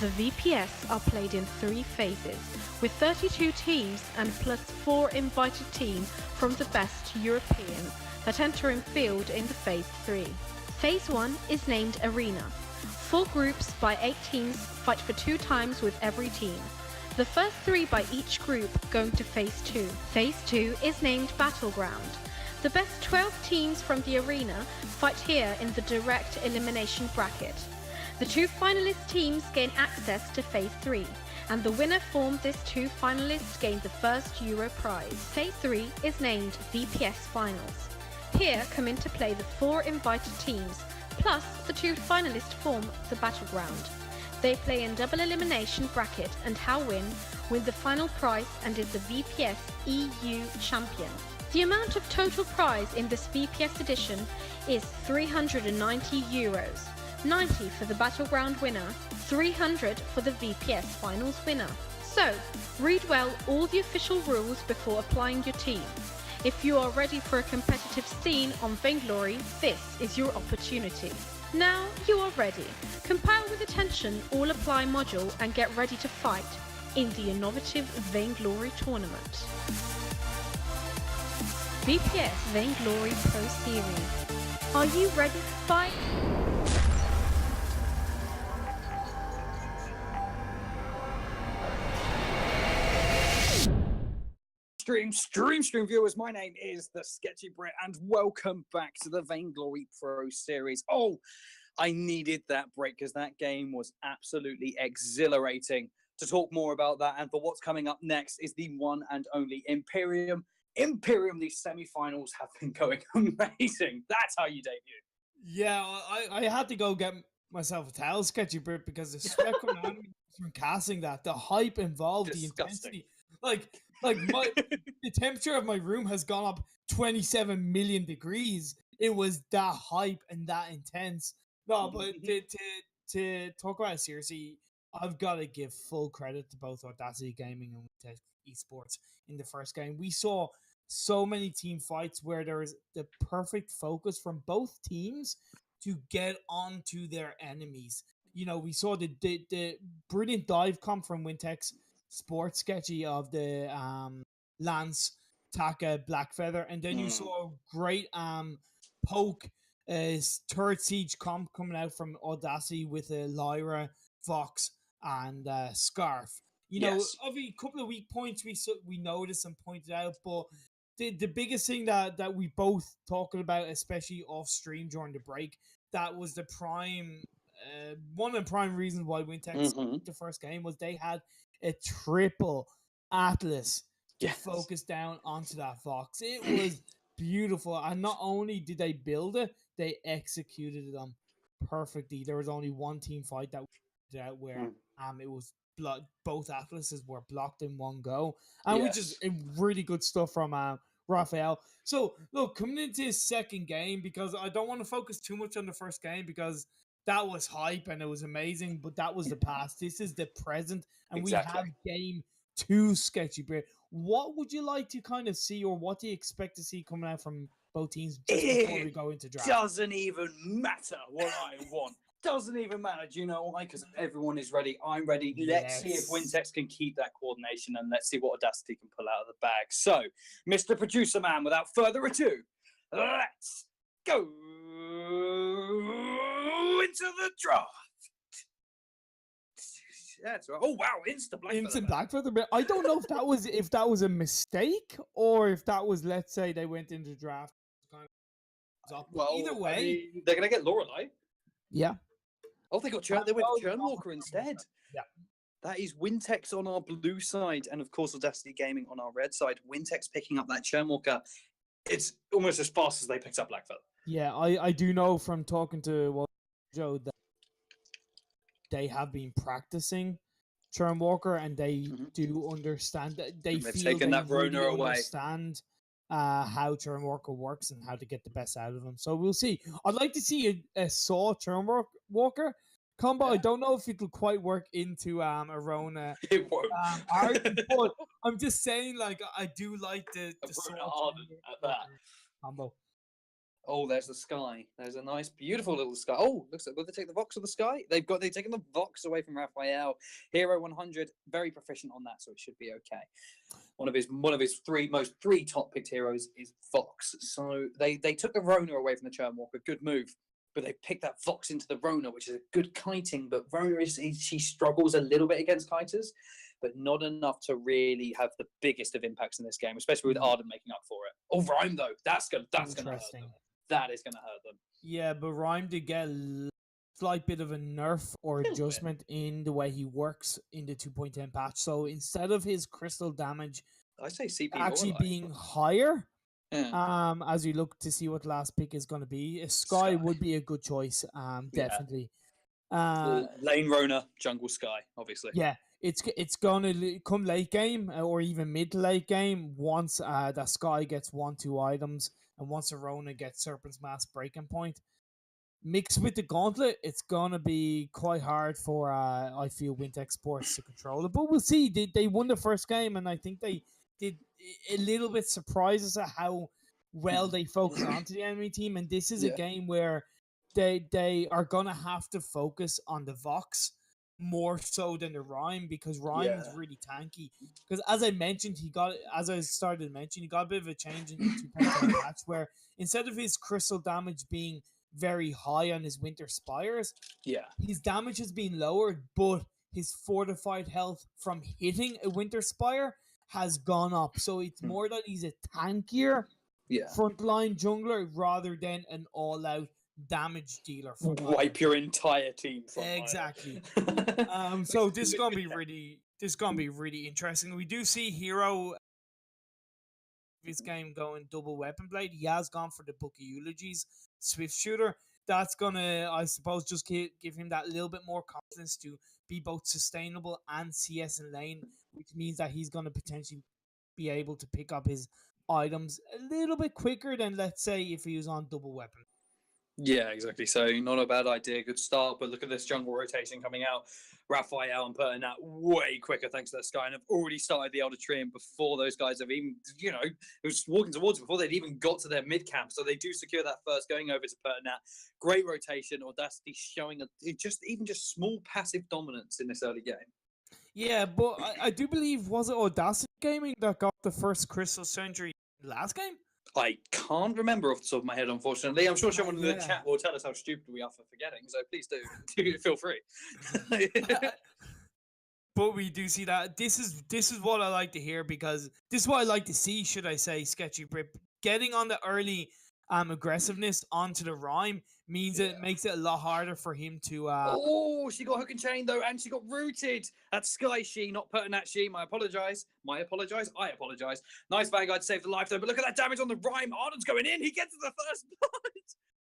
The VPS are played in 3 phases, with 32 teams and plus 4 invited teams from the best European that enter in field in the Phase 3. Phase 1 is named Arena. 4 groups by 8 teams fight for 2 times with every team. The first 3 by each group going to Phase 2. Phase 2 is named Battleground. The best 12 teams from the Arena fight here in the direct elimination bracket. The 2 finalist teams gain access to Phase 3, and the winner formed this 2 finalists gain the first Euro prize. Phase 3 is named VPS Finals. Here come into play the 4 invited teams, plus the 2 finalists form the Battleground. They play in double elimination bracket, and how win the final prize and is the VPS EU champion. The amount of total prize in this VPS edition is €390, 90 for the Battleground winner, 300 for the VPS finals winner. So, read well all the official rules before applying your team. If you are ready for a competitive scene on Vainglory, this is your opportunity. Now you are ready. Compile with attention all apply module and get ready to fight in the innovative Vainglory tournament. VPS Vainglory Pro Series. Are you ready to fight? Stream viewers, my name is the Sketchy Brit, and welcome back to the Vainglory Pro Series. Oh, I needed that break because that game was absolutely exhilarating. To talk more about that and for what's coming up next is the one and only Imperium. Imperium, these semi-finals have been going amazing. That's how you debut. Yeah, I had to go get myself a towel, Sketchy Brit, because the sweat coming out of me from casting that, the hype involved, Disgusting. the intensity. The temperature of my room has gone up 27 million degrees. It was that hype and that intense. No, but to talk about it seriously, I've got to give full credit to both Audacity Gaming and Wintex Esports in the first game. We saw so many team fights where there is the perfect focus from both teams to get onto their enemies. You know, we saw the brilliant dive come from Wintex Sports, Sketchy, of the Lance, Taka, Blackfeather, and then you saw a great poke third siege comp coming out from Audacity with Lyra, Vox, and Scarf. You know, every couple of weak points we noticed and pointed out, but the biggest thing that we both talking about, especially off stream during the break, that was the prime one of the prime reasons why Wintex the first game was they had a triple Atlas to focus down onto that Vox. It was beautiful, and not only did they build it, they executed it perfectly. There was only one team fight that we out where it was both Atlases were blocked in one go, and which is really good stuff from Raphael. So look, coming into his second game, because I don't want to focus too much on the first game because that was hype and it was amazing, but that was the past. This is the present, and we have game 2, Sketchy Brit. What would you like to kind of see, or what do you expect to see coming out from both teams just before we go into draft? Doesn't even matter what I want. Doesn't even matter. Do you know why? Because everyone is ready. I'm ready. Let's see if Wintex can keep that coordination, and let's see what Audacity can pull out of the bag. So, Mr. Producer Man, without further ado, let's go into the draft. That's right. Oh wow, instant Blackfeather. I don't know if that was a mistake or if that was, let's say, they went into draft. Well, either way, I mean, they're gonna get Lorelei. Yeah. Oh, they went Churnwalker instead. Yeah. That is Wintex on our blue side, and of course Audacity Gaming on our red side. Wintex picking up that Churnwalker. It's almost as fast as they picked up Blackfeather. Yeah, I do know from talking to Joe that they have been practicing Churnwalker, and they do understand that they've taken that Rona really away. Understand how Churnwalker works and how to get the best out of him. So we'll see. I'd like to see a Saw Churnwalker combo. I don't know if it'll quite work into a Rona. It won't. But I'm just saying, like, I do like the Saw at that combo. Oh, there's the sky. There's a nice, beautiful little sky. Oh, looks like, will they take the Vox of the sky? They've taken the Vox away from Raphael. Hero 100, very proficient on that, so it should be okay. One of his three top picked heroes is Vox. So they took the Rona away from the Churnwalker. Good move. But they picked that Vox into the Rona, which is a good kiting. But Rona she struggles a little bit against kiters, but not enough to really have the biggest of impacts in this game, especially with Arden making up for it. Oh, Rhyme though, that's gonna hurt them. That is going to hurt them. Yeah, but Rhyme did get a slight bit of a nerf or adjustment in the way he works in the 2.10 patch. So instead of his crystal damage I say CP actually being higher, as we look to see what the last pick is going to be, a Sky would be a good choice, definitely. Lane Rona, Jungle Sky, obviously. Yeah, it's gonna come late game or even mid to late game once that Sky gets 1-2 items and once Arona gets Serpent's Mask Breaking Point. Mixed with the Gauntlet, it's gonna be quite hard for I feel Wintex Sports to control it. But we'll see. They won the first game, and I think they did a little bit surprised us at how well they focus onto the enemy team. And this is a Yeah. game where they are gonna have to focus on the Vox more so than the Rhyme because Rhyme is Yeah. really tanky. Because as I mentioned, as I started to mention, he got a bit of a change in 2.10 patch where instead of his crystal damage being very high on his Winter Spires, Yeah. his damage has been lowered, but his fortified health from hitting a Winter Spire has gone up. So it's more that he's a tankier frontline jungler rather than an all-out damage dealer. Wipe your entire team. Exactly. So this is gonna be really interesting. We do see Hero this game going double weapon blade. He has gone for the Book of Eulogies Swift Shooter. That's gonna, I suppose, just give him that little bit more confidence to be both sustainable and CS in lane, which means that he's gonna potentially be able to pick up his items a little bit quicker than, let's say, if he was on double weapon. Yeah, exactly. So not a bad idea. Good start. But look at this jungle rotation coming out. Raphael and putting that way quicker thanks to that Sky, and have already started the Elder Tree before those guys have even, it was walking towards it before they'd even got to their mid camp. So they do secure that first, going over to Pertinat. Great rotation. Audacity showing just small passive dominance in this early game. Yeah, but I do believe, was it Audacity Gaming that got the first Crystal Century last game? I can't remember off the top of my head, unfortunately. I'm sure someone in the chat will tell us how stupid we are for forgetting, so please do feel free. But we do see that this is what I like to hear, because this is what I like to see, should I say, Sketchy Brip. Getting on the early aggressiveness onto the Rhyme means it makes it a lot harder for him to Oh, she got hook and chain though, and she got rooted. That's Sky She, not putting that She. I apologize. I apologize. Nice Vanguard saved the life though, but look at that damage on the Rhyme. Arden's going in. He gets to the first blood.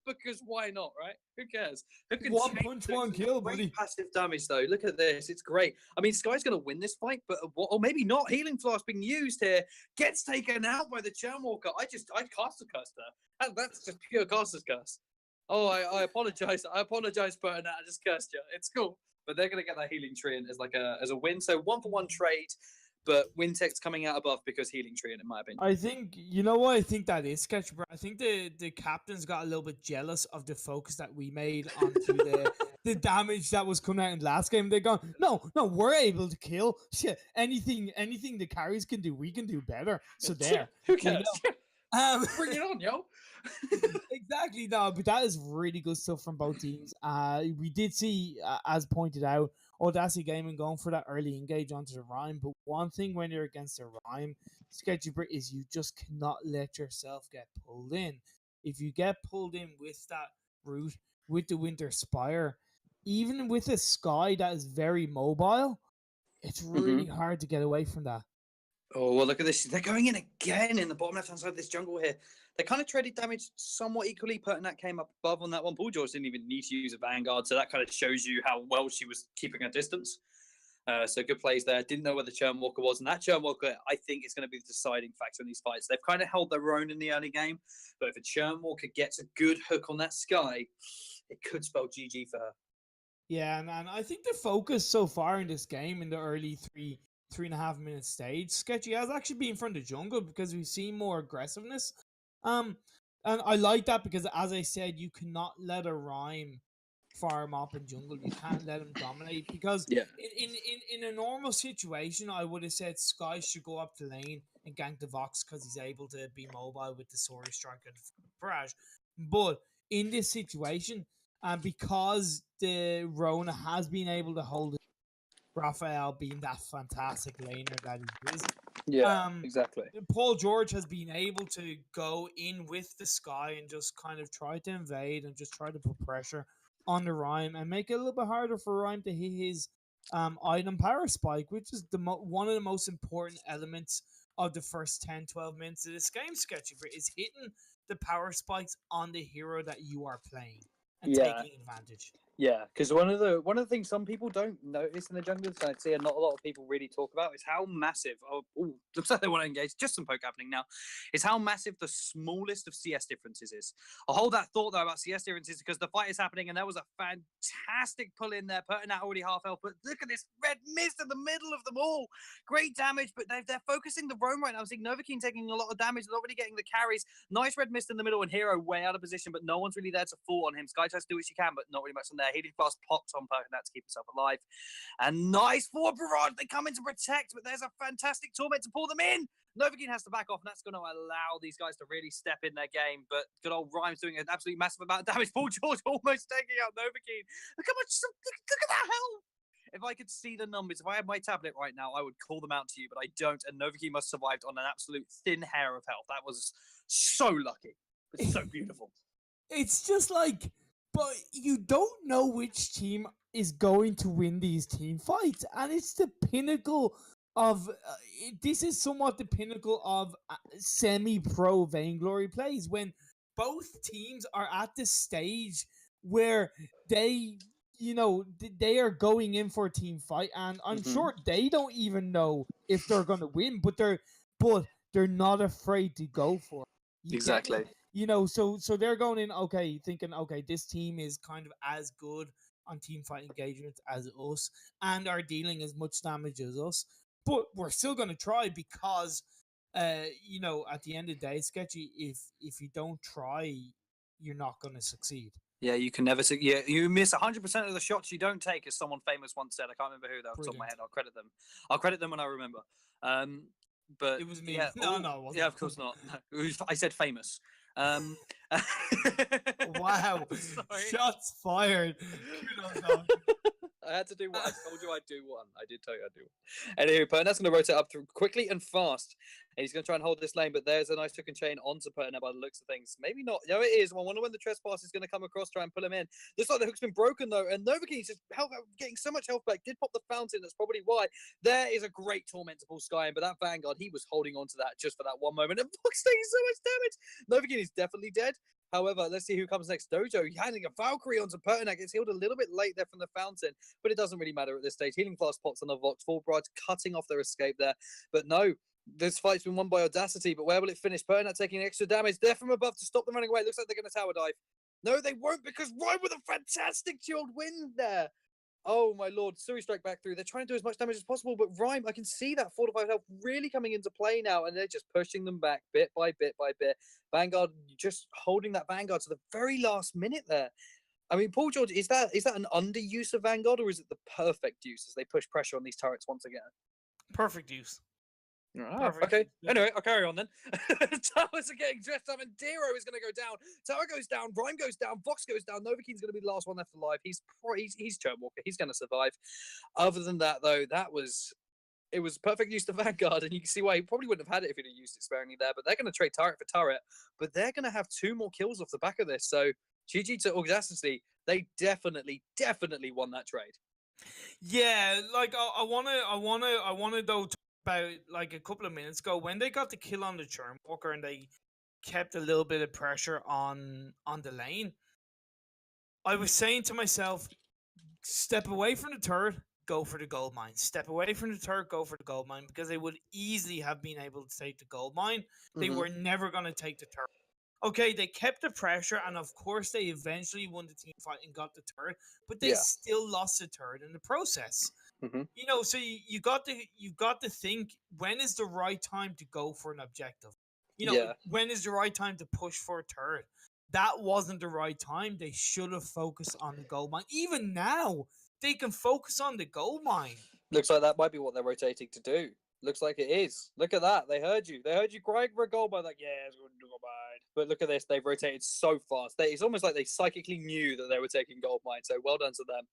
Because why not, right? Who cares? Hook and one chain, punch, one kill, great buddy. passive damage though. Look at this. It's great. I mean, Sky's going to win this fight, but or maybe not. Healing Flask being used here gets taken out by the Churnwalker. I caster cursed her. That's just pure caster's curse. Oh, I apologize. I apologize, Burton. I just cursed you. It's cool. But they're going to get that healing tree in as a win. So 1-for-1 trade, but Wintex coming out above because healing tree in my opinion. I think, you know what I think that is, Sketch, bro? I think the captains got a little bit jealous of the focus that we made onto the damage that was coming out in the last game. They're going, no, we're able to kill. Shit, anything the carries can do, we can do better. So there. Who cares? Bring it on, yo. Exactly, no, but that is really good stuff from both teams. We did see, as pointed out, Audacity Gaming going for that early engage onto the Rhyme. But one thing when you're against the Rhyme, Sketchy Brit, is you just cannot let yourself get pulled in. If you get pulled in with that route, with the Winter Spire, even with a Sky that is very mobile, it's really hard to get away from that. Oh, well, look at this. They're going in again in the bottom left-hand side of this jungle here. They kind of traded damage somewhat equally. Pertinat came up above on that one. Paul George didn't even need to use a Vanguard, so that kind of shows you how well she was keeping her distance. So good plays there. Didn't know where the Churnwalker was, and that Churnwalker, I think, is going to be the deciding factor in these fights. They've kind of held their own in the early game, but if a Churnwalker gets a good hook on that Sky, it could spell GG for her. Yeah, and I think the focus so far in this game, in the early 3.5 minute stage, Sketchy, has actually been from the jungle, because we've seen more aggressiveness. And I like that, because as I said, you cannot let a Rhyme farm up in jungle. You can't let him dominate, because in a normal situation, I would have said Sky should go up to lane and gank the Vox, because he's able to be mobile with the Sorry Strike and Barrage. But in this situation, because the Rona has been able to hold it, Raphael being that fantastic laner that he is. Yeah, exactly. Paul George has been able to go in with the Sky and just kind of try to invade and just try to put pressure on the Rhyme and make it a little bit harder for Rhyme to hit his item power spike, which is one of the most important elements of the first 10-12 minutes of this game, Sketchy, is hitting the power spikes on the hero that you are playing and taking advantage. Yeah, because one of the things some people don't notice in the jungle, so I see not a lot of people really talk about, is how massive. Oh, looks like they want to engage. Just some poke happening now. Is how massive the smallest of CS differences is. I'll hold that thought though about CS differences because the fight is happening and there was a fantastic pull in there, putting out already half health. But look at this red mist in the middle of them all. Great damage, but they're focusing the roam right now. I'm seeing Novakin taking a lot of damage, not really getting the carries. Nice red mist in the middle and Hero way out of position, but no one's really there to fall on him. Sky tries to do what she can, but not really much on there. Healing fast pops on Perkin to keep himself alive. And nice forward barrage. They come in to protect, but there's a fantastic torment to pull them in. Novakin has to back off, and that's going to allow these guys to really step in their game. But good old Rhyme's doing an absolutely massive amount of damage. Paul George almost taking out Novakin. Look how much, look at that health. If I could see the numbers, if I had my tablet right now, I would call them out to you, but I don't. And Novakin must have survived on an absolute thin hair of health. That was so lucky. It's so beautiful. It's just like, but you don't know which team is going to win these team fights, and it's the pinnacle of this is somewhat the pinnacle of semi-pro Vainglory plays when both teams are at the stage where they they are going in for a team fight, and I'm sure they don't even know if they're going to win, but they're not afraid to go for it. Exactly. So they're going in, okay, thinking, okay, this team is kind of as good on team fight engagements as us and are dealing as much damage as us, but we're still going to try because at the end of the day, it's sketchy. If you don't try, you're not going to succeed. Yeah, you can never see. Yeah, you miss 100% of the shots you don't take, as someone famous once said. I can't remember who that was on my head. I'll credit them. I'll credit them when I remember. But it was me. Yeah, no, it wasn't. Yeah, of course not. No, I said famous. Wow! Sorry. Shots fired. I had to do what I told you I'd do one. I did tell you I'd do one. Anyway, Pertnet's going to rotate up through quickly and fast. And he's going to try and hold this lane, but there's a nice hook and chain onto Pertnet by the looks of things. Maybe not. No, it is. I wonder when the trespass is going to come across, try and pull him in. Looks like the hook's been broken, though. And Novakin's just getting so much health back. Did pop the fountain. That's probably why. There is a great torment to pull Sky in, but that Vanguard, he was holding on to that just for that one moment. And Fox taking so much damage. Novakin is definitely dead. However, let's see who comes next. Dojo handing a Valkyrie onto Pertnet. Gets healed a little bit late there from the fountain, but it doesn't really matter at this stage. Healing Flask pops on the Vox. Full Bride cutting off their escape there. But no, this fight's been won by Audacity, but where will it finish? Pertnet taking extra damage there from above to stop them running away. Looks like they're going to tower dive. No, they won't, because Ryan with a fantastic chilled win there. Oh my lord, Suri strike back through. They're trying to do as much damage as possible, but Rhyme, I can see that fortified health really coming into play now, and they're just pushing them back bit by bit by bit. Vanguard just holding that Vanguard to the very last minute there. I mean, Paul George, is that an underuse of Vanguard, or is it the perfect use as they push pressure on these turrets once again? Perfect use. Oh, okay. Anyway, I'll carry on then. Towers are getting dressed up, and Dero is going to go down. Tower goes down. Rhyme goes down. Vox goes down. Novakin's going to be the last one left alive. He's Churnwalker. He's going to survive. Other than that, though, it was perfect use to Vanguard, and you can see why he probably wouldn't have had it if he'd have used it sparingly there. But they're going to trade turret for turret, but they're going to have 2 more kills off the back of this. So GG to Audacity. They definitely won that trade. Yeah, like I wanna though. About like a couple of minutes ago when they got the kill on the Churnwalker and they kept a little bit of pressure on the lane, I was saying to myself, step away from the turret, go for the gold mine. Step away from the turret, go for the gold mine, because they would easily have been able to take the gold mine. They were never going to take the turret. Okay, they kept the pressure, and of course they eventually won the team fight and got the turret, but they still lost the turret in the process. So you got to think, when is the right time to go for an objective? When is the right time to push for a turret? That wasn't the right time. They should have focused on the gold mine. Even now, they can focus on the gold mine. Looks like that might be what they're rotating to do. Looks like it is. Look at that. They heard you. They heard you crying for a gold mine. Like, yeah, it's going to do gold mine. But look at this. They've rotated so fast. It's almost like they psychically knew that they were taking gold mine. So well done to them.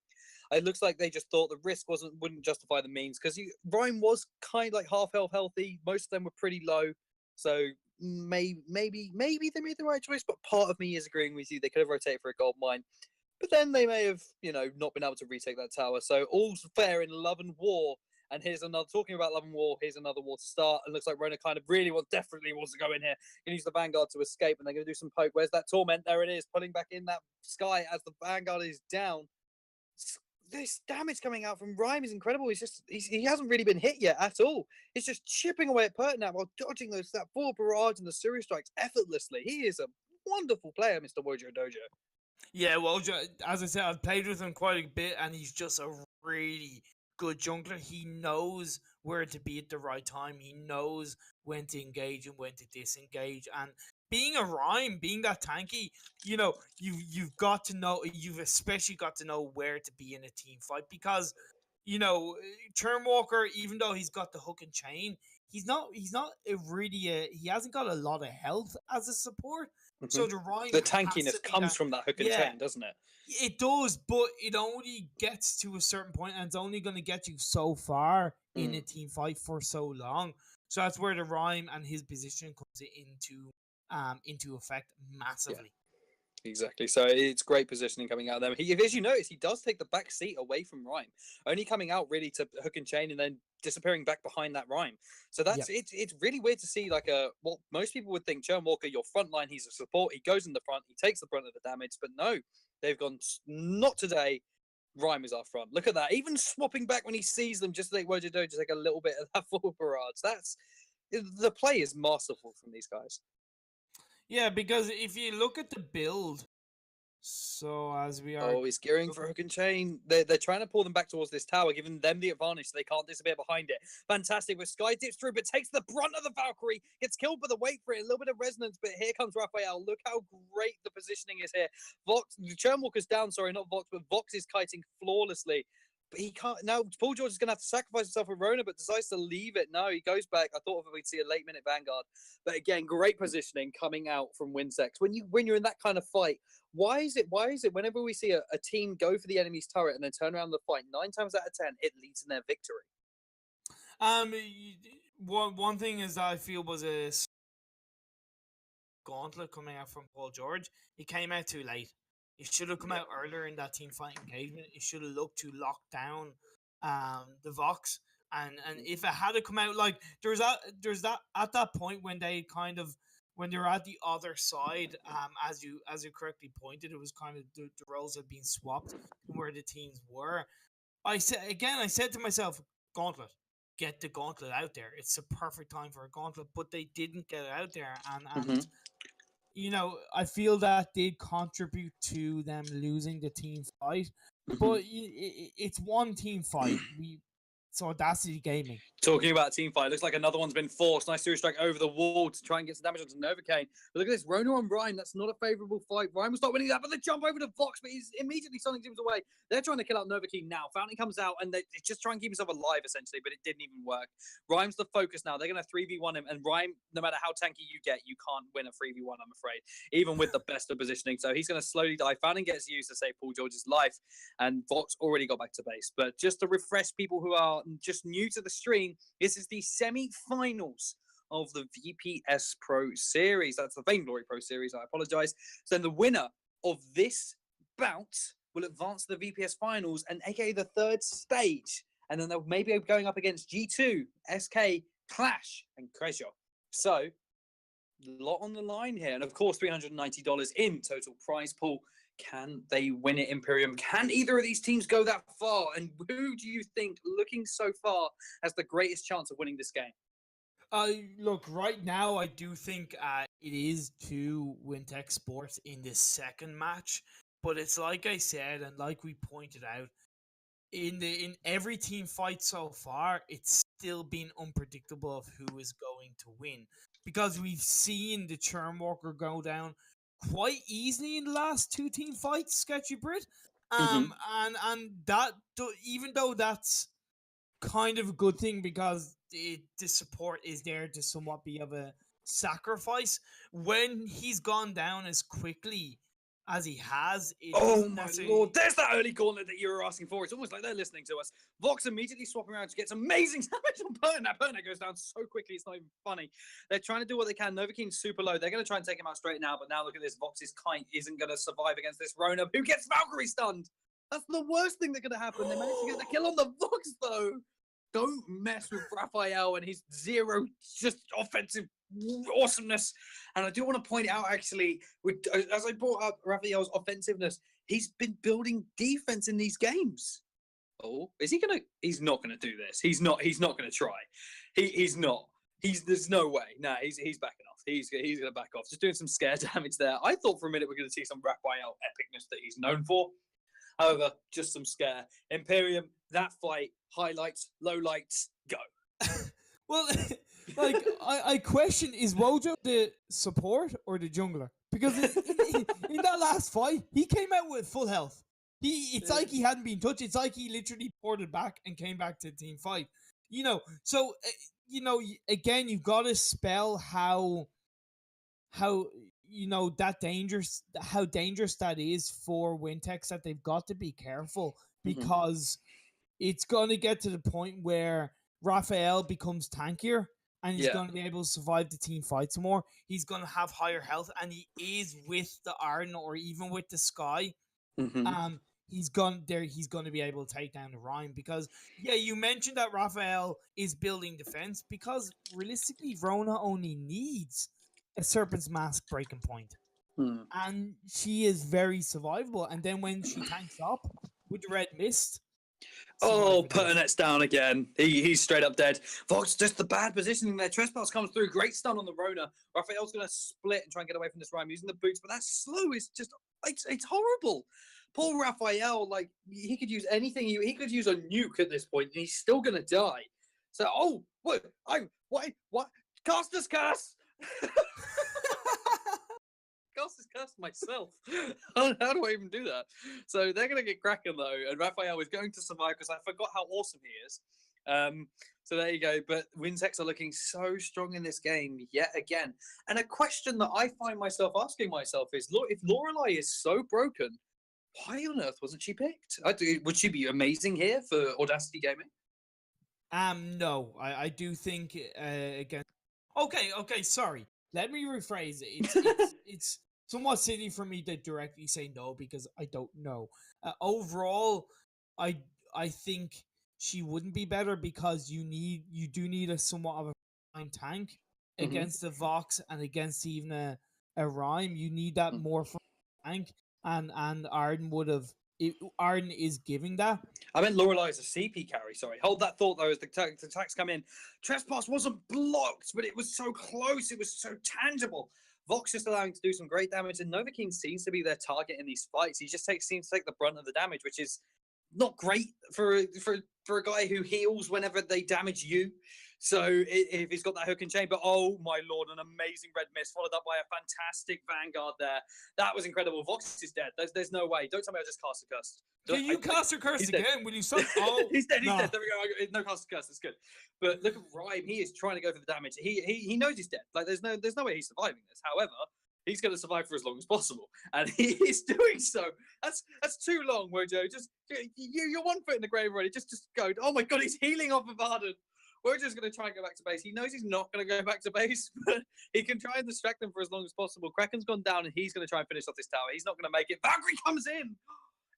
It looks like they just thought the risk wouldn't justify the means, because Rhyme was kind of like half healthy. Most of them were pretty low. So maybe they made the right choice. But part of me is agreeing with you. They could have rotated for a gold mine. But then they may have, not been able to retake that tower. So all's fair in love and war. And here's another, talking about love and war, here's another war to start. And looks like Rona kind of definitely wants to go in here. Going to use the Vanguard to escape, and they're going to do some poke. Where's that torment? There it is, pulling back in that Sky as the Vanguard is down. This damage coming out from Rhyme is incredible. He hasn't really been hit yet at all. He's just chipping away at Pertnap while dodging that forward barrage and the series strikes effortlessly. He is a wonderful player, Mr. Wojo Dojo. Yeah, well, as I said, I've played with him quite a bit, and he's just a really good jungler. He knows where to be at the right time. He knows when to engage and when to disengage. And being a Rhyme, being that tanky, you've got to know. You've especially got to know where to be in a team fight because, Churnwalker, even though he's got the hook and chain, he's not he hasn't got a lot of health as a support. So the Rhyme, the tankiness comes from that hook and chain, doesn't it? It does, but it only gets to a certain point, and it's only going to get you so far in a team fight for so long. So that's where the Rhyme and his position comes into effect massively. Exactly. So it's great positioning coming out of them. As you notice, he does take the back seat away from Rhyme, only coming out really to hook and chain and then disappearing back behind that Rhyme. So that's it's really weird to see what most people would think, Churnwalker, your front line, he's a support, he goes in the front, he takes the brunt of the damage, but no, they've gone, not today. Rhyme is our front. Look at that. Even swapping back when he sees them, just like Wojo Dojo, just take a little bit of that forward barrage. The play is masterful from these guys. Yeah, because if you look at the build, so as we are... Oh, he's gearing for hook and chain. They're trying to pull them back towards this tower, giving them the advantage so they can't disappear behind it. Fantastic, with Sky dips through, but takes the brunt of the Valkyrie. Gets killed, but the wait for it. A little bit of resonance, but here comes Raphael. Look how great the positioning is here. Vox, the Churnwalker's down, sorry, not Vox, but Vox is kiting flawlessly. But he can't. Now, Paul George is going to have to sacrifice himself for Rona, but decides to leave it. No, he goes back. I thought we'd see a late minute Vanguard. But again, great positioning coming out from Wintex. When you're in that kind of fight, why is it whenever we see a team go for the enemy's turret and then turn around the fight, 9 times out of 10, it leads in their victory? One thing is that I feel was a gauntlet coming out from Paul George. He came out too late. It should have come out earlier in that team fight engagement. It should have looked to lock down the Vox. And if it had to come out, like there's that at that point when they when they're at the other side, as you correctly pointed, it was kind of the roles had been swapped from where the teams were. I said to myself, gauntlet, get the gauntlet out there. It's the perfect time for a gauntlet, but they didn't get it out there, and I feel that did contribute to them losing the team fight. But it's one team fight. It's Audacity Gaming. Talking about team fight, looks like another one's been forced. Nice series strike over the wall to try and get some damage onto Novocaine. But look at this, Rona on Rhyme. That's not a favourable fight. Rhyme will start winning that, but the jump over to Vox, but he's immediately stunning teams away. They're trying to kill out Novocaine now. Fountain comes out, and they just try and keep himself alive, essentially, but it didn't even work. Rhyme's the focus now. They're going to 3v1 him, and Rhyme, no matter how tanky you get, you can't win a 3v1, I'm afraid, even with the best of positioning. So he's going to slowly die. Fountain gets used to save Paul George's life, and Vox already got back to base. But just to refresh people who are just new to the stream, this is the semi-finals of the VPS Pro Series. That's the Vainglory Pro Series, I apologize. So then the winner of this bout will advance to the VPS Finals, and aka the third stage. And then they'll maybe be going up against G2, SK, Clash, and Krejo. So, a lot on the line here. And of course, $390 in total prize pool. Can they win it, Imperium? Can either of these teams go that far? And who do you think, looking so far, has the greatest chance of winning this game? Look, right now, I do think it is to Wintex Sports in this second match. But it's like I said, and like we pointed out, in every team fight so far, it's still been unpredictable of who is going to win. Because we've seen the Churnwalker go down quite easily in the last 2 team fights, Sketchy Brit. And that, even though that's kind of a good thing because the support is there to somewhat be of a sacrifice, when he's gone down as quickly as he has. Oh my lord, there's that early gauntlet that you were asking for. It's almost like they're listening to us. Vox immediately swapping around to get some amazing damage on Pertnap. Pertnap goes down so quickly, it's not even funny. They're trying to do what they can. Novakeen's super low. They're going to try and take him out straight now, but now look at this. Vox's kite isn't going to survive against this Rona, who gets Valkyrie stunned. That's the worst thing that could happen. They managed to get the kill on the Vox, though. Don't mess with Raphael and his zero just offensive awesomeness. And I do want to point out, actually, as I brought up Raphael's offensiveness, he's been building defense in these games. Oh, is he gonna? He's not gonna do this. He's not gonna try. He's not. There's no way. Nah, he's backing off. He's gonna back off. Just doing some scare damage there. I thought for a minute we're gonna see some Raphael epicness that he's known for. However, just some scare. Imperium, that fight, highlights, lowlights, go. Well, like I question, is Wojo the support or the jungler? Because in that last fight, he came out with full health. It's like he hadn't been touched. It's like he literally ported back and came back to team fight. So again, you've got to spell how that dangerous, how dangerous that is for Wintex, that they've got to be careful, because it's going to get to the point where Raphael becomes tankier and he's going to be able to survive the team fights more. He's going to have higher health, and he is with the Arden or even with the Sky. He's going to be able to take down the Rhyme, because you mentioned that Raphael is building defense, because realistically Rona only needs a Serpent's Mask breaking point, and she is very survivable. And then when she tanks up with the red mist, Puternet's down again. He's straight up dead. Vox, just the bad positioning there. Trespass comes through. Great stun on the Rona. Raphael's going to split and try and get away from this Rhyme using the boots, but that slow is just, it's horrible. Poor Raphael, like, he could use anything. He could use a nuke at this point, and he's still going to die. So, what? Caster's curse! Caster's curse myself. How do I even do that? So they're going to get cracking, though, and Raphael is going to survive, because I forgot how awesome he is. So there you go. But Wintex are looking so strong in this game yet again. And a question that I find myself asking myself is, if Lorelei is so broken, why on earth wasn't she picked? Would she be amazing here for Audacity Gaming? No, I do think again. Okay, sorry. Let me rephrase it. It's somewhat silly for me to directly say no, because I don't know. Overall, I think she wouldn't be better, because you do need a somewhat of a fine tank against the Vox and against even a Rhyme. You need that more from tank. And Arden Arden is giving that. I meant Lorelei is a CP carry, sorry. Hold that thought, though, as the attacks come in. Trespass wasn't blocked, but it was so close. It was so tangible. Vox just allowing to do some great damage, and Novakin seems to be their target in these fights. He just seems to take the brunt of the damage, which is not great for a guy who heals whenever they damage you. So if he's got that hook and chain, but oh my lord, an amazing red mist followed up by a fantastic Vanguard there. That was incredible. Vox is dead. There's no way. Don't tell me I just cast a curse. Can you cast a curse again? Dead. Will you stop? Oh, he's dead. He's dead. There we go. No cast a curse. That's good. But look at Rhyme. He is trying to go for the damage. He knows he's dead. Like there's no way he's surviving this. However, he's going to survive for as long as possible, and he is doing so. That's too long, Wojo. Just you're 1 foot in the grave already. Just go. Oh my god, he's healing off of Arden. We're just going to try and go back to base. He knows he's not going to go back to base, but he can try and distract them for as long as possible. Kraken's gone down, and he's going to try and finish off this tower. He's not going to make it. Valkyrie comes in.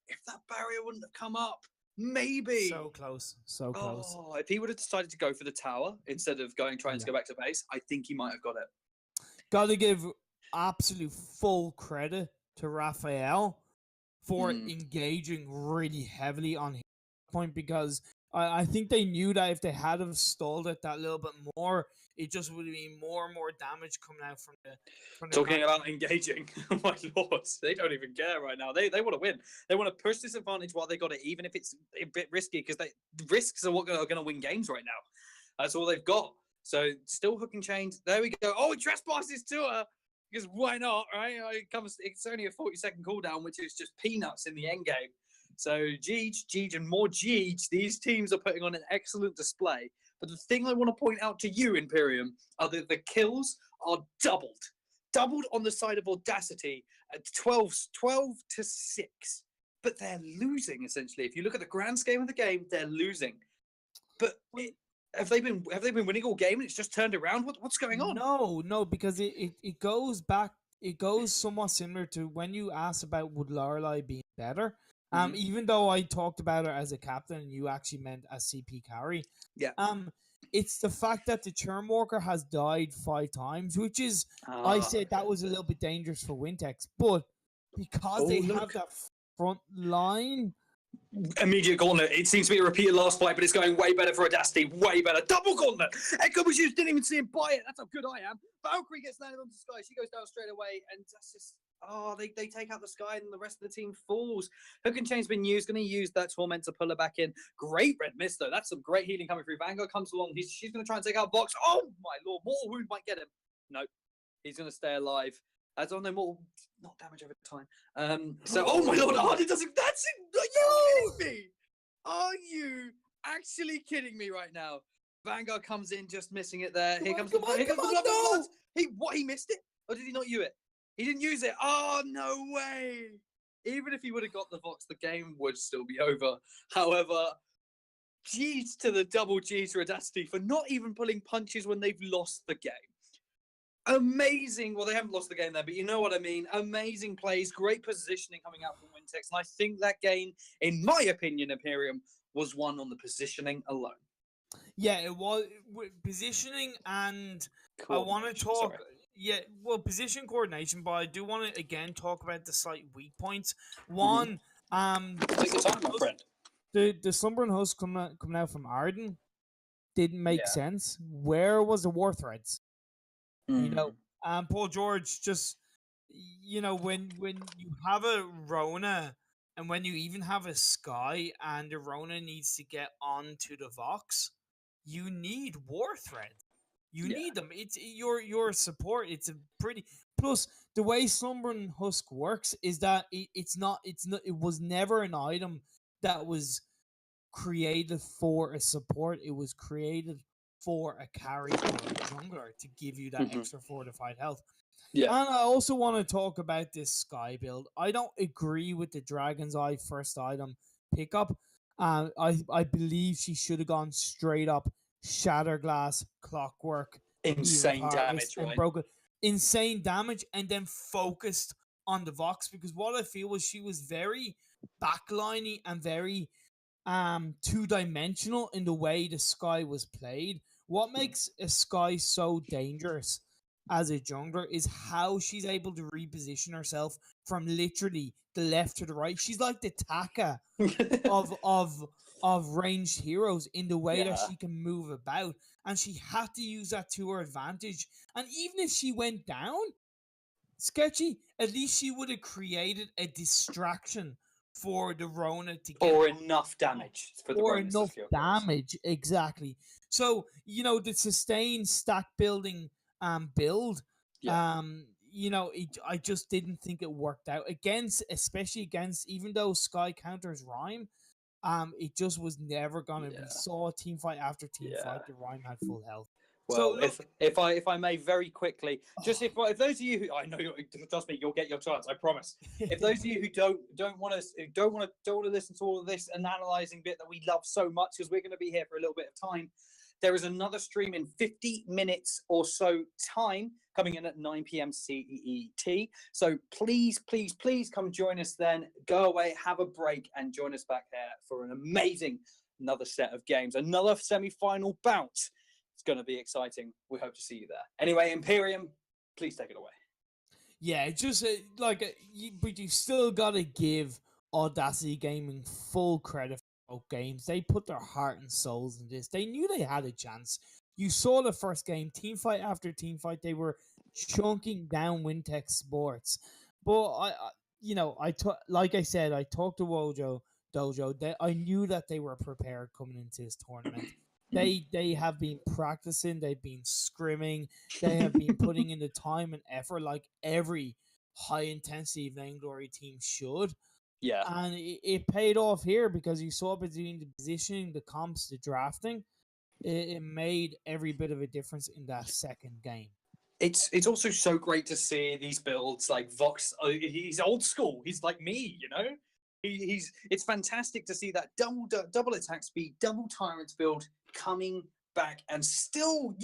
If that barrier wouldn't have come up, maybe. So close. So close. Oh, if he would have decided to go for the tower instead of trying to go back to base, I think he might have got it. Got to give absolute full credit to Raphael for engaging really heavily on his point, because I think they knew that if they had have stalled it that little bit more, it just would have been more and more damage coming out from the Talking about engaging, oh my lord, they don't even care right now. They want to win. They want to push this advantage while they got it, even if it's a bit risky, because risks are what are going to win games right now. That's all they've got. So still hooking chains. There we go. Oh, it trespasses to her. Because why not, right? It's only a 40-second cooldown, which is just peanuts in the end game. So Jeej, and more Jeej. These teams are putting on an excellent display. But the thing I want to point out to you, Imperium, are that the kills are doubled. Doubled on the side of Audacity at 12 to 6. But they're losing, essentially. If you look at the grand scheme of the game, they're losing. But have they been winning all game and it's just turned around? What's going on? No, because it goes back. It goes somewhat similar to when you asked about would Lorelei be better. Even though I talked about her as a captain and you actually meant as CP carry. Yeah. It's the fact that the Churn Walker has died 5 times, which is I said that was a little bit dangerous for Wintex, but because they have that front line. Immediate gauntlet. It seems to be a repeated last fight, but it's going way better for Audacity. Way better. Double gauntlet. Echo was used, didn't even see him buy it. That's how good I am. Valkyrie gets landed on the Sky. She goes down straight away, and that's just. Oh, they take out the Sky, and the rest of the team falls. Hook and Chain's been used. Going to use that Torment to pull her back in. Great red mist, though. That's some great healing coming through. Vanguard comes along. She's going to try and take out Vox. Oh, my lord. Mortal Wound might get him. No. He's going to stay alive. As on no more, not damage over time. Oh my lord, Hardy doesn't. That's it. Are you kidding me? Are you actually kidding me right now? Vanguard comes in, just missing it there. Here comes the blood. He missed it? Or did he not use it? He didn't use it. Oh, no way. Even if he would have got the Vox, the game would still be over. However, G's to the double G's for Audacity for not even pulling punches when they've lost the game. Amazing. Well, they haven't lost the game there, but you know what I mean. Amazing plays, great positioning coming out from Wintex. And I think that game, in my opinion, Imperium, was won on the positioning alone. Yeah, it was positioning, and I want to talk. Sorry. Yeah, well, position coordination, but I do want to again talk about the slight weak points. One, Take your time, my friend. The Slumbering Husk coming out from Arden didn't make sense. Where was the War Threads? You know, Paul George just, you know, when you have a Rona and when you even have a Sky and the Rona needs to get onto the Vox, you need War Threads. You need them. It's your support. It's a pretty plus the way Slumbering Husk works is that it was never an item that was created for a support. It was created for a carry or a jungler to give you that extra fortified health. Yeah. And I also want to talk about this Sky build. I don't agree with the Dragon's Eye first item pickup. I believe she should have gone straight up Shatterglass, Clockwork, insane damage, and broken insane damage, and then focused on the Vox, because what I feel was she was very backliney and very two-dimensional in the way the Sky was played. What makes a Sky so dangerous as a jungler is how she's able to reposition herself from literally the left to the right. She's like the Taka of ranged heroes in the way that she can move about, and she had to use that to her advantage. And even if she went down, Sketchy, at least she would have created a distraction for the Rona to get enough damage for the or enough damage, exactly. So, you know, the sustained stack building build, you know, I just didn't think it worked out especially against, even though Sky counters Rhyme, it just was never gonna be. Saw team fight after team fight, the Rhyme had full health. Well, so, if I may very quickly, just if those of you who I know, trust me, you'll get your chance. I promise. If those of you who don't want to listen to all of this and analyzing bit that we love so much, because we're going to be here for a little bit of time, there is another stream in 50 minutes or so time coming in at 9 p.m. CET. So please come join us then. Go away, have a break, and join us back here for an amazing another set of games, another semi-final bout. It's going to be exciting. We hope to see you there. Anyway, Imperium, please take it away. Yeah, just but you still got to give Audacity Gaming full credit for both games. They put their heart and souls in this. They knew they had a chance. You saw the first game, team fight after team fight. They were chunking down Wintex Sports. But like I said, I talked to Wojo Dojo. I knew that they were prepared coming into this tournament. They have been practicing, they've been scrimming, they have been putting in the time and effort like every high intensity Vainglory team should. Yeah. And it paid off here, because you saw between the positioning, the comps, the drafting, it made every bit of a difference in that second game. It's also so great to see these builds like Vox. He's old school. He's like me, you know. It's fantastic to see that double attack speed, double tyrant build coming back and still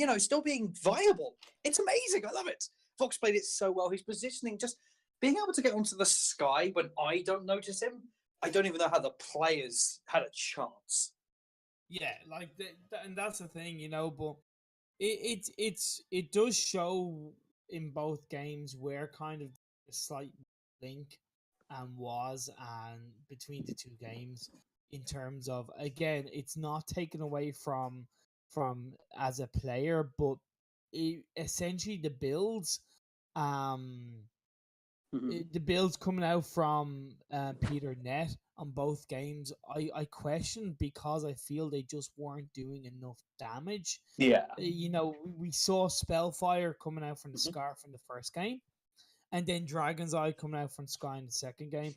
being viable. It's amazing. I love it. Vox played it so well. His positioning, just being able to get onto the Sky when I don't notice him. I don't even know how the players had a chance. Yeah, like and that's the thing, you know. But it does show in both games where kind of a slight link and was, and between the two games, in terms of, again, it's not taken away from as a player, but essentially the builds, the builds coming out from Peter Net on both games, I questioned, because I feel they just weren't doing enough damage. Yeah. You know, we saw Spellfire coming out from the Scarf in the first game, and then Dragon's Eye coming out from Sky in the second game.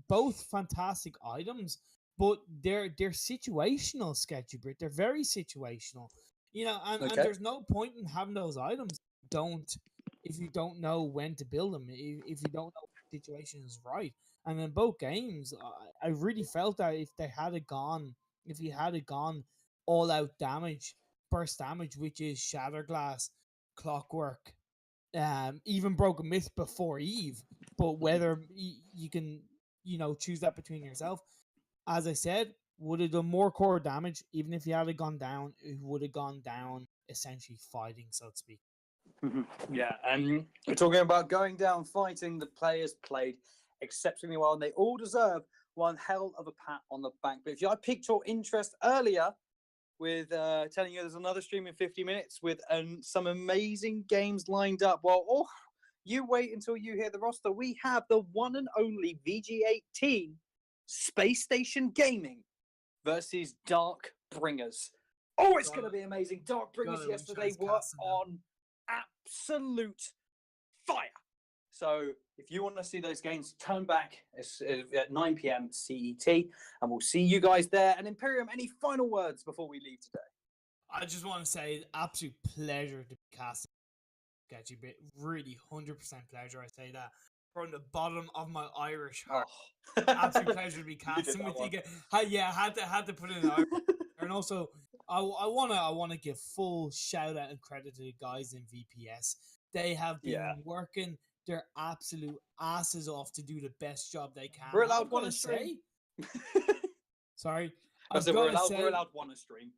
Both fantastic items, but they're situational, Sketchy Brit. They're very situational. You know, and there's no point in having those items if you don't know when to build them, if you don't know if the situation is right. And in both games, I really felt that if he had gone all out damage, burst damage, which is Shatterglass, Clockwork, even Broken Myth before Eve, but whether you can, choose that between yourself. As I said, would have done more core damage, even if he had gone down. It would have gone down essentially fighting, so to speak. Yeah, and we're talking about going down fighting. The players played exceptionally well, and they all deserve one hell of a pat on the back. But if I piqued your interest earlier with telling you there's another stream in 50 minutes with some amazing games lined up, well, you wait until you hear the roster. We have the one and only VG8 team, Space Station Gaming versus Dark Bringers. Oh, it's going to be amazing. Dark Bringers yesterday were on absolute fire. So if you want to see those games, turn back at 9 p.m. CET, and we'll see you guys there. And Imperium, any final words before we leave today? I just want to say, absolute pleasure to be casting Sketchy Bit. Really, 100% pleasure. I say that from the bottom of my Irish heart. Absolute pleasure to be casting with you. Yeah, had to put it in Irish. And also, I wanna give full shout out and credit to the guys in VPS. They have been working their absolute asses off to do the best job they can. We're allowed one stream. Sorry, we're allowed one stream.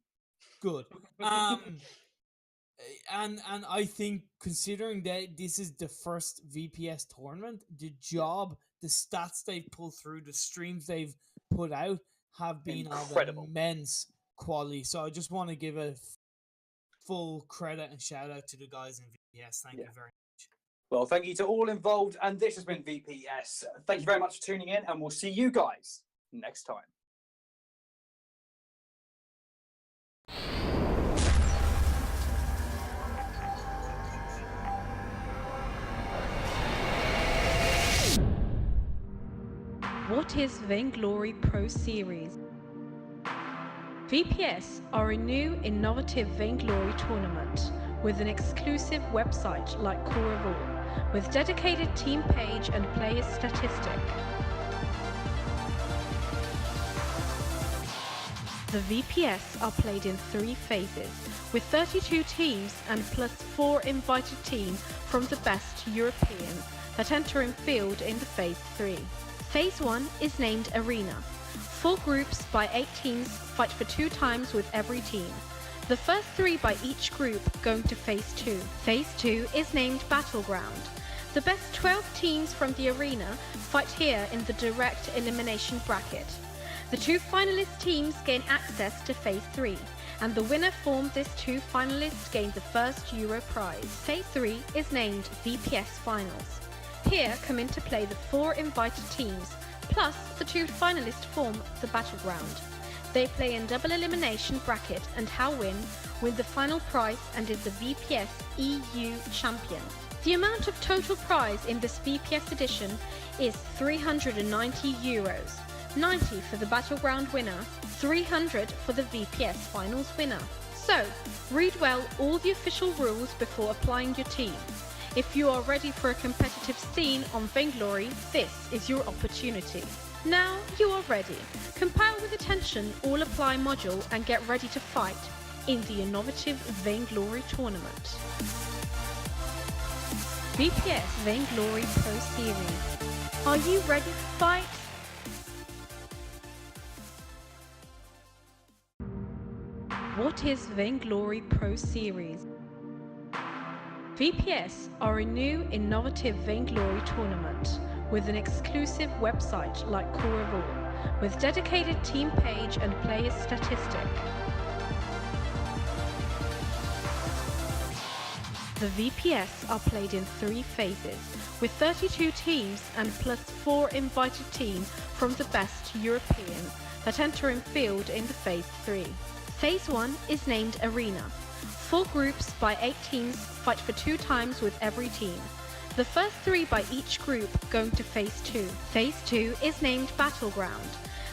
Good. And I think, considering that this is the first VPS tournament, the stats they've pulled through, the streams they've put out have been incredible, of immense quality. So I just want to give a full credit and shout out to the guys in VPS. Thank you very much. Well, thank you to all involved, and this has been VPS. Thank you very much for tuning in, and we'll see you guys next time. What is Vainglory Pro Series? VPS are a new, innovative Vainglory tournament with an exclusive website like Core of All, with dedicated team page and player statistic. The VPS are played in 3 phases, with 32 teams and plus 4 invited teams from the best Europeans that enter in field in the Phase 3. Phase 1 is named Arena. 4 groups by 8 teams fight for 2 times with every team. The first 3 by each group going to Phase 2. Phase 2 is named Battleground. The best 12 teams from the Arena fight here in the direct elimination bracket. The 2 finalist teams gain access to Phase 3, and the winner formed this 2 finalists gain the first Euro prize. Phase 3 is named VPS Finals. Here come into play the 4 invited teams, plus the 2 finalists form the Battleground. They play in double elimination bracket, and how win the final prize and is the VPS EU champion. The amount of total prize in this VPS edition is €390, 90 for the Battleground winner, 300 for the VPS Finals winner. So, read well all the official rules before applying your team. If you are ready for a competitive scene on Vainglory, this is your opportunity. Now you are ready. Compile with attention all apply module and get ready to fight in the innovative Vainglory tournament. VPS Vainglory Pro Series. Are you ready to fight? What is Vainglory Pro Series? VPS are a new, innovative Vainglory tournament with an exclusive website like Core of All, with dedicated team page and player statistic. The VPS are played in 3 phases, with 32 teams and plus 4 invited teams from the best European that enter in field in the Phase 3. Phase 1 is named Arena. 4 groups by 8 teams fight for 2 times with every team. The first 3 by each group going to Phase 2. Phase 2 is named Battleground.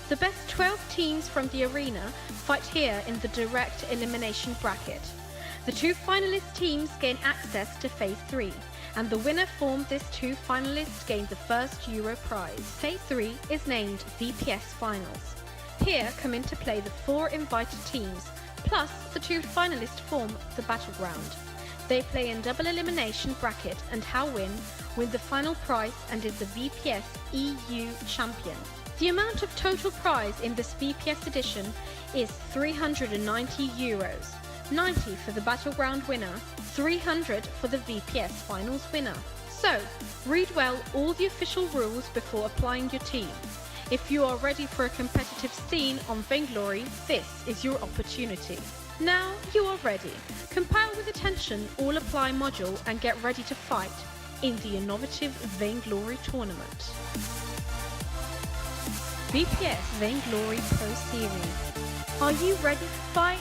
The best 12 teams from the Arena fight here in the direct elimination bracket. The 2 finalist teams gain access to Phase 3, and the winner formed this 2 finalists gain the first Euro prize. Phase 3 is named VPS Finals. Here come into play the 4 invited teams, plus the 2 finalists form the Battleground. They play in double elimination bracket, and how win the final prize and is the VPS EU champion. The amount of total prize in this VPS edition is €390. 90 for the Battleground winner, 300 for the VPS Finals winner. So, read well all the official rules before applying your team. If you are ready for a competitive scene on Vainglory, this is your opportunity. Now you are ready. Compile with attention all apply module and get ready to fight in the innovative Vainglory tournament. VPS Vainglory Pro Series. Are you ready to fight?